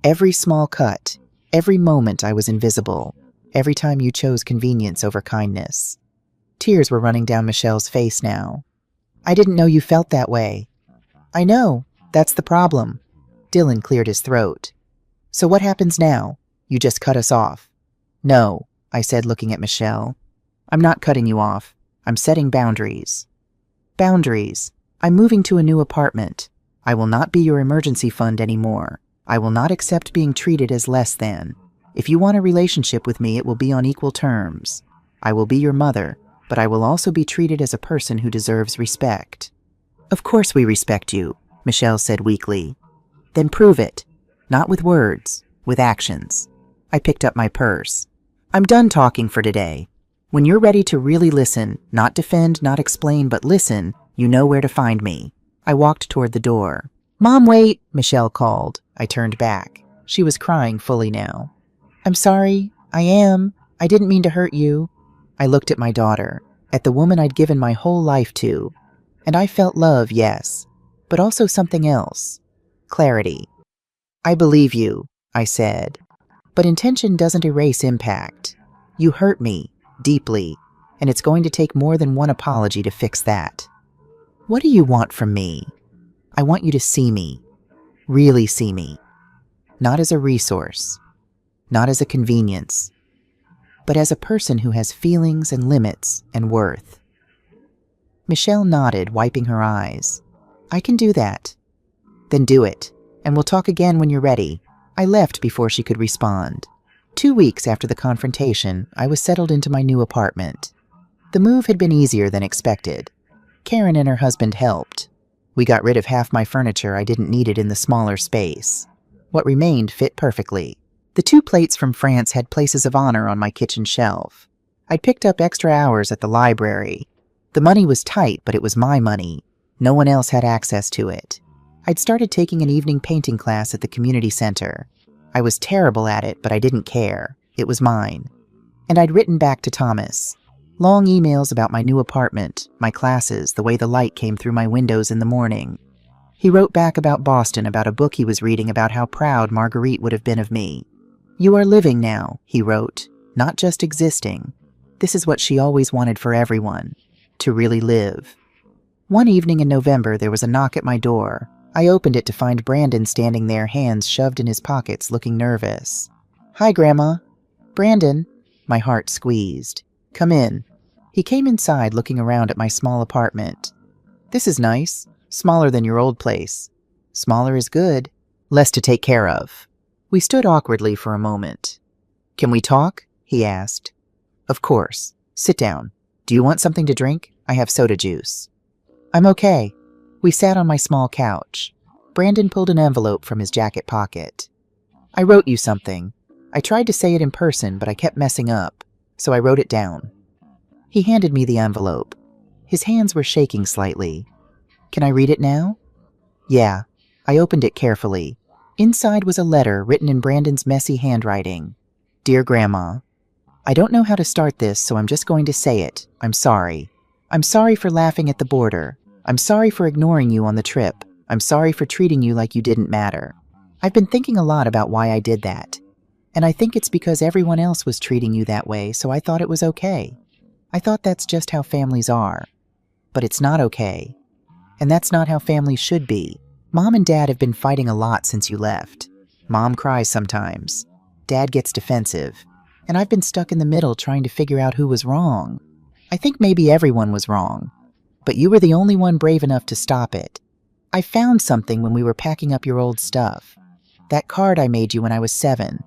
Every small cut, every moment I was invisible, every time you chose convenience over kindness. Tears were running down Michelle's face now. I didn't know you felt that way. I know, that's the problem. Dylan cleared his throat. So what happens now? You just cut us off. No, I said, looking at Michelle. I'm not cutting you off. I'm setting boundaries. Boundaries. I'm moving to a new apartment. I will not be your emergency fund anymore. I will not accept being treated as less than. If you want a relationship with me, it will be on equal terms. I will be your mother, but I will also be treated as a person who deserves respect. Of course we respect you, Michelle said weakly. Then prove it. Not with words, with actions. I picked up my purse. I'm done talking for today. When you're ready to really listen, not defend, not explain, but listen, you know where to find me. I walked toward the door. Mom, wait, Michelle called. I turned back. She was crying fully now. I'm sorry. I am. I didn't mean to hurt you. I looked at my daughter, at the woman I'd given my whole life to, and I felt love, yes, but also something else. Clarity. I believe you, I said, but intention doesn't erase impact. You hurt me, deeply, and it's going to take more than one apology to fix that. What do you want from me? I want you to see me, really see me, not as a resource, not as a convenience, but as a person who has feelings and limits and worth. Michelle nodded, wiping her eyes. I can do that. Then do it, and we'll talk again when you're ready. I left before she could respond. 2 weeks after the confrontation, I was settled into my new apartment. The move had been easier than expected. Karen and her husband helped. We got rid of half my furniture. I didn't need it in the smaller space. What remained fit perfectly. The 2 plates from France had places of honor on my kitchen shelf. I'd picked up extra hours at the library. The money was tight, but it was my money. No one else had access to it. I'd started taking an evening painting class at the community center. I was terrible at it, but I didn't care. It was mine. And I'd written back to Thomas. Long emails about my new apartment, my classes, the way the light came through my windows in the morning. He wrote back about Boston, about a book he was reading, about how proud Marguerite would have been of me. You are living now, he wrote, not just existing. This is what she always wanted for everyone, to really live. One evening in November, there was a knock at my door. I opened it to find Brandon standing there, hands shoved in his pockets, looking nervous. Hi, Grandma. Brandon. My heart squeezed. Come in. He came inside, looking around at my small apartment. This is nice. Smaller than your old place. Smaller is good. Less to take care of. We stood awkwardly for a moment. Can we talk? He asked. Of course. Sit down. Do you want something to drink? I have soda juice. I'm okay. We sat on my small couch. Brandon pulled an envelope from his jacket pocket. I wrote you something. I tried to say it in person, but I kept messing up, so I wrote it down. He handed me the envelope. His hands were shaking slightly. Can I read it now? Yeah. I opened it carefully. Inside was a letter written in Brandon's messy handwriting. Dear Grandma, I don't know how to start this, so I'm just going to say it. I'm sorry. I'm sorry for laughing at the border. I'm sorry for ignoring you on the trip. I'm sorry for treating you like you didn't matter. I've been thinking a lot about why I did that. And I think it's because everyone else was treating you that way, so I thought it was okay. I thought that's just how families are. But it's not okay. And that's not how families should be. Mom and Dad have been fighting a lot since you left. Mom cries sometimes. Dad gets defensive. And I've been stuck in the middle trying to figure out who was wrong. I think maybe everyone was wrong. But you were the only one brave enough to stop it. I found something when we were packing up your old stuff. That card I made you when I was 7.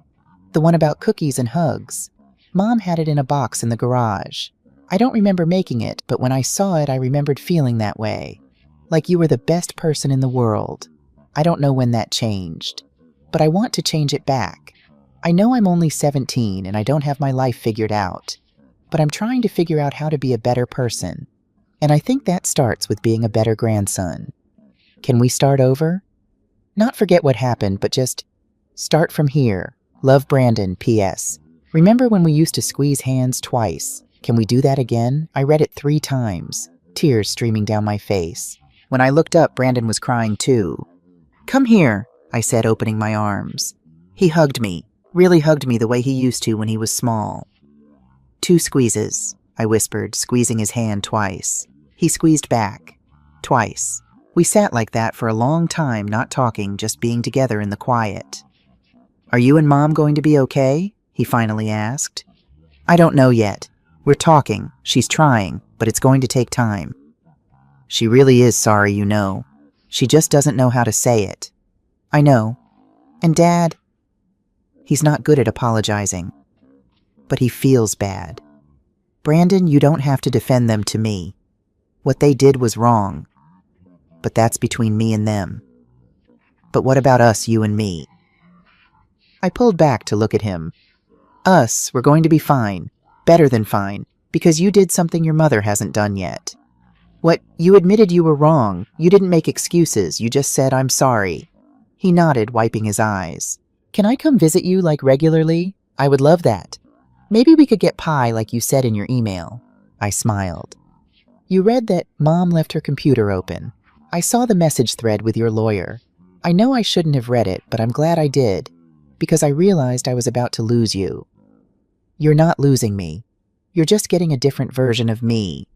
The one about cookies and hugs. Mom had it in a box in the garage. I don't remember making it, but when I saw it, I remembered feeling that way. Like you were the best person in the world. I don't know when that changed. But I want to change it back. I know I'm only 17 and I don't have my life figured out. But I'm trying to figure out how to be a better person. And I think that starts with being a better grandson. Can we start over? Not forget what happened, but just start from here. Love, Brandon, P.S. Remember when we used to squeeze hands twice? Can we do that again? I read it 3 times, tears streaming down my face. When I looked up, Brandon was crying too. Come here, I said, opening my arms. He hugged me, really hugged me the way he used to when he was small. 2 squeezes, I whispered, squeezing his hand twice. He squeezed back. Twice. We sat like that for a long time, not talking, just being together in the quiet. Are you and Mom going to be okay? He finally asked. I don't know yet. We're talking. She's trying, but it's going to take time. She really is sorry, you know. She just doesn't know how to say it. I know. And Dad? He's not good at apologizing. But he feels bad. Brandon, you don't have to defend them to me. What they did was wrong. But that's between me and them. But what about us, you and me? I pulled back to look at him. Us, we're going to be fine. Better than fine. Because you did something your mother hasn't done yet. What? You admitted you were wrong. You didn't make excuses. You just said, I'm sorry. He nodded, wiping his eyes. Can I come visit you, like, regularly? I would love that. Maybe we could get pie like you said in your email. I smiled. You read that Mom left her computer open. I saw the message thread with your lawyer. I know I shouldn't have read it, but I'm glad I did, because I realized I was about to lose you. You're not losing me. You're just getting a different version of me.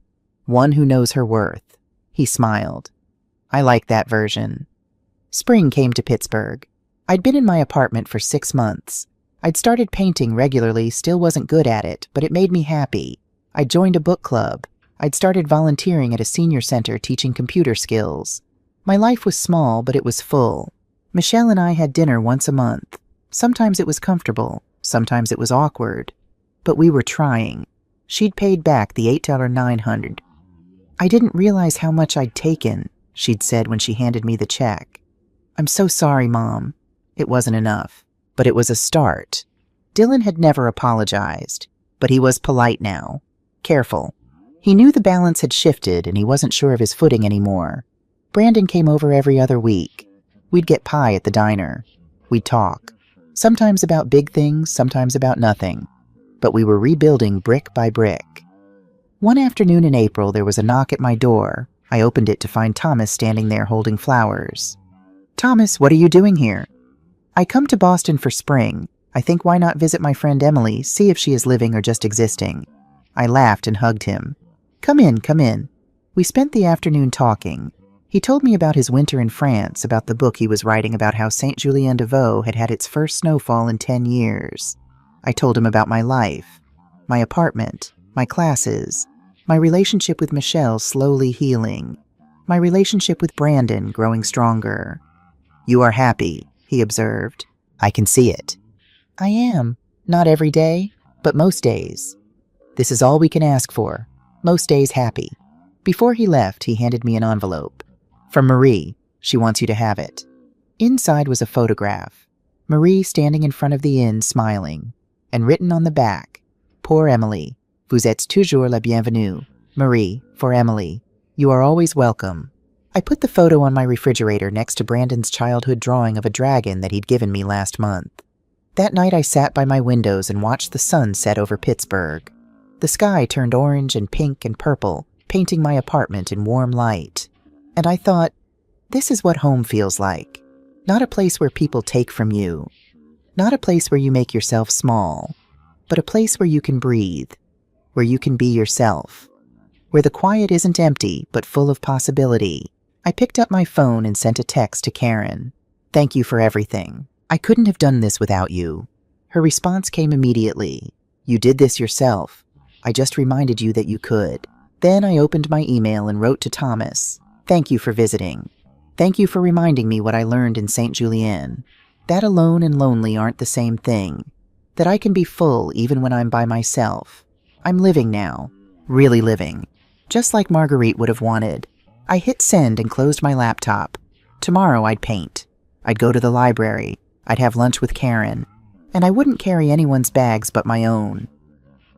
One who knows her worth. He smiled. I like that version. Spring came to Pittsburgh. I'd been in my apartment for 6 months. I'd started painting regularly, still wasn't good at it, but it made me happy. I'd joined a book club. I'd started volunteering at a senior center teaching computer skills. My life was small, but it was full. Michelle and I had dinner once a month. Sometimes it was comfortable, sometimes it was awkward. But we were trying. She'd paid back the $8.900. I didn't realize how much I'd taken, she'd said when she handed me the check. I'm so sorry, Mom. It wasn't enough, but it was a start. Dylan had never apologized, but he was polite now. Careful. He knew the balance had shifted and he wasn't sure of his footing anymore. Brandon came over every other week. We'd get pie at the diner. We'd talk. Sometimes about big things, sometimes about nothing. But we were rebuilding brick by brick. One afternoon in April, there was a knock at my door. I opened it to find Thomas standing there holding flowers. Thomas, what are you doing here? I come to Boston for spring. I think why not visit my friend Emily, see if she is living or just existing. I laughed and hugged him. Come in, come in. We spent the afternoon talking. He told me about his winter in France, about the book he was writing about how Saint-Julien-de-Vaux had had its first snowfall in 10 years. I told him about my life, my apartment, my classes, my relationship with Michelle slowly healing, my relationship with Brandon growing stronger. You are happy, he observed. I can see it. I am. Not every day, but most days. This is all we can ask for. Most days happy. Before he left, he handed me an envelope. From Marie. She wants you to have it. Inside was a photograph. Marie standing in front of the inn, smiling. And written on the back, Pour Emily. Vous êtes toujours la bienvenue. Marie, for Emily. You are always welcome. I put the photo on my refrigerator next to Brandon's childhood drawing of a dragon that he'd given me last month. That night I sat by my windows and watched the sun set over Pittsburgh. The sky turned orange and pink and purple, painting my apartment in warm light. And I thought, this is what home feels like. Not a place where people take from you. Not a place where you make yourself small, but a place where you can breathe, where you can be yourself, where the quiet isn't empty but full of possibility. I picked up my phone and sent a text to Karen. "Thank you for everything. I couldn't have done this without you." Her response came immediately. "You did this yourself. I just reminded you that you could." Then I opened my email and wrote to Thomas. "Thank you for visiting. Thank you for reminding me what I learned in St. Julien. That alone and lonely aren't the same thing. That I can be full even when I'm by myself. I'm living now. Really living. Just like Marguerite would have wanted." I hit send and closed my laptop. Tomorrow I'd paint. I'd go to the library. I'd have lunch with Karen. And I wouldn't carry anyone's bags but my own.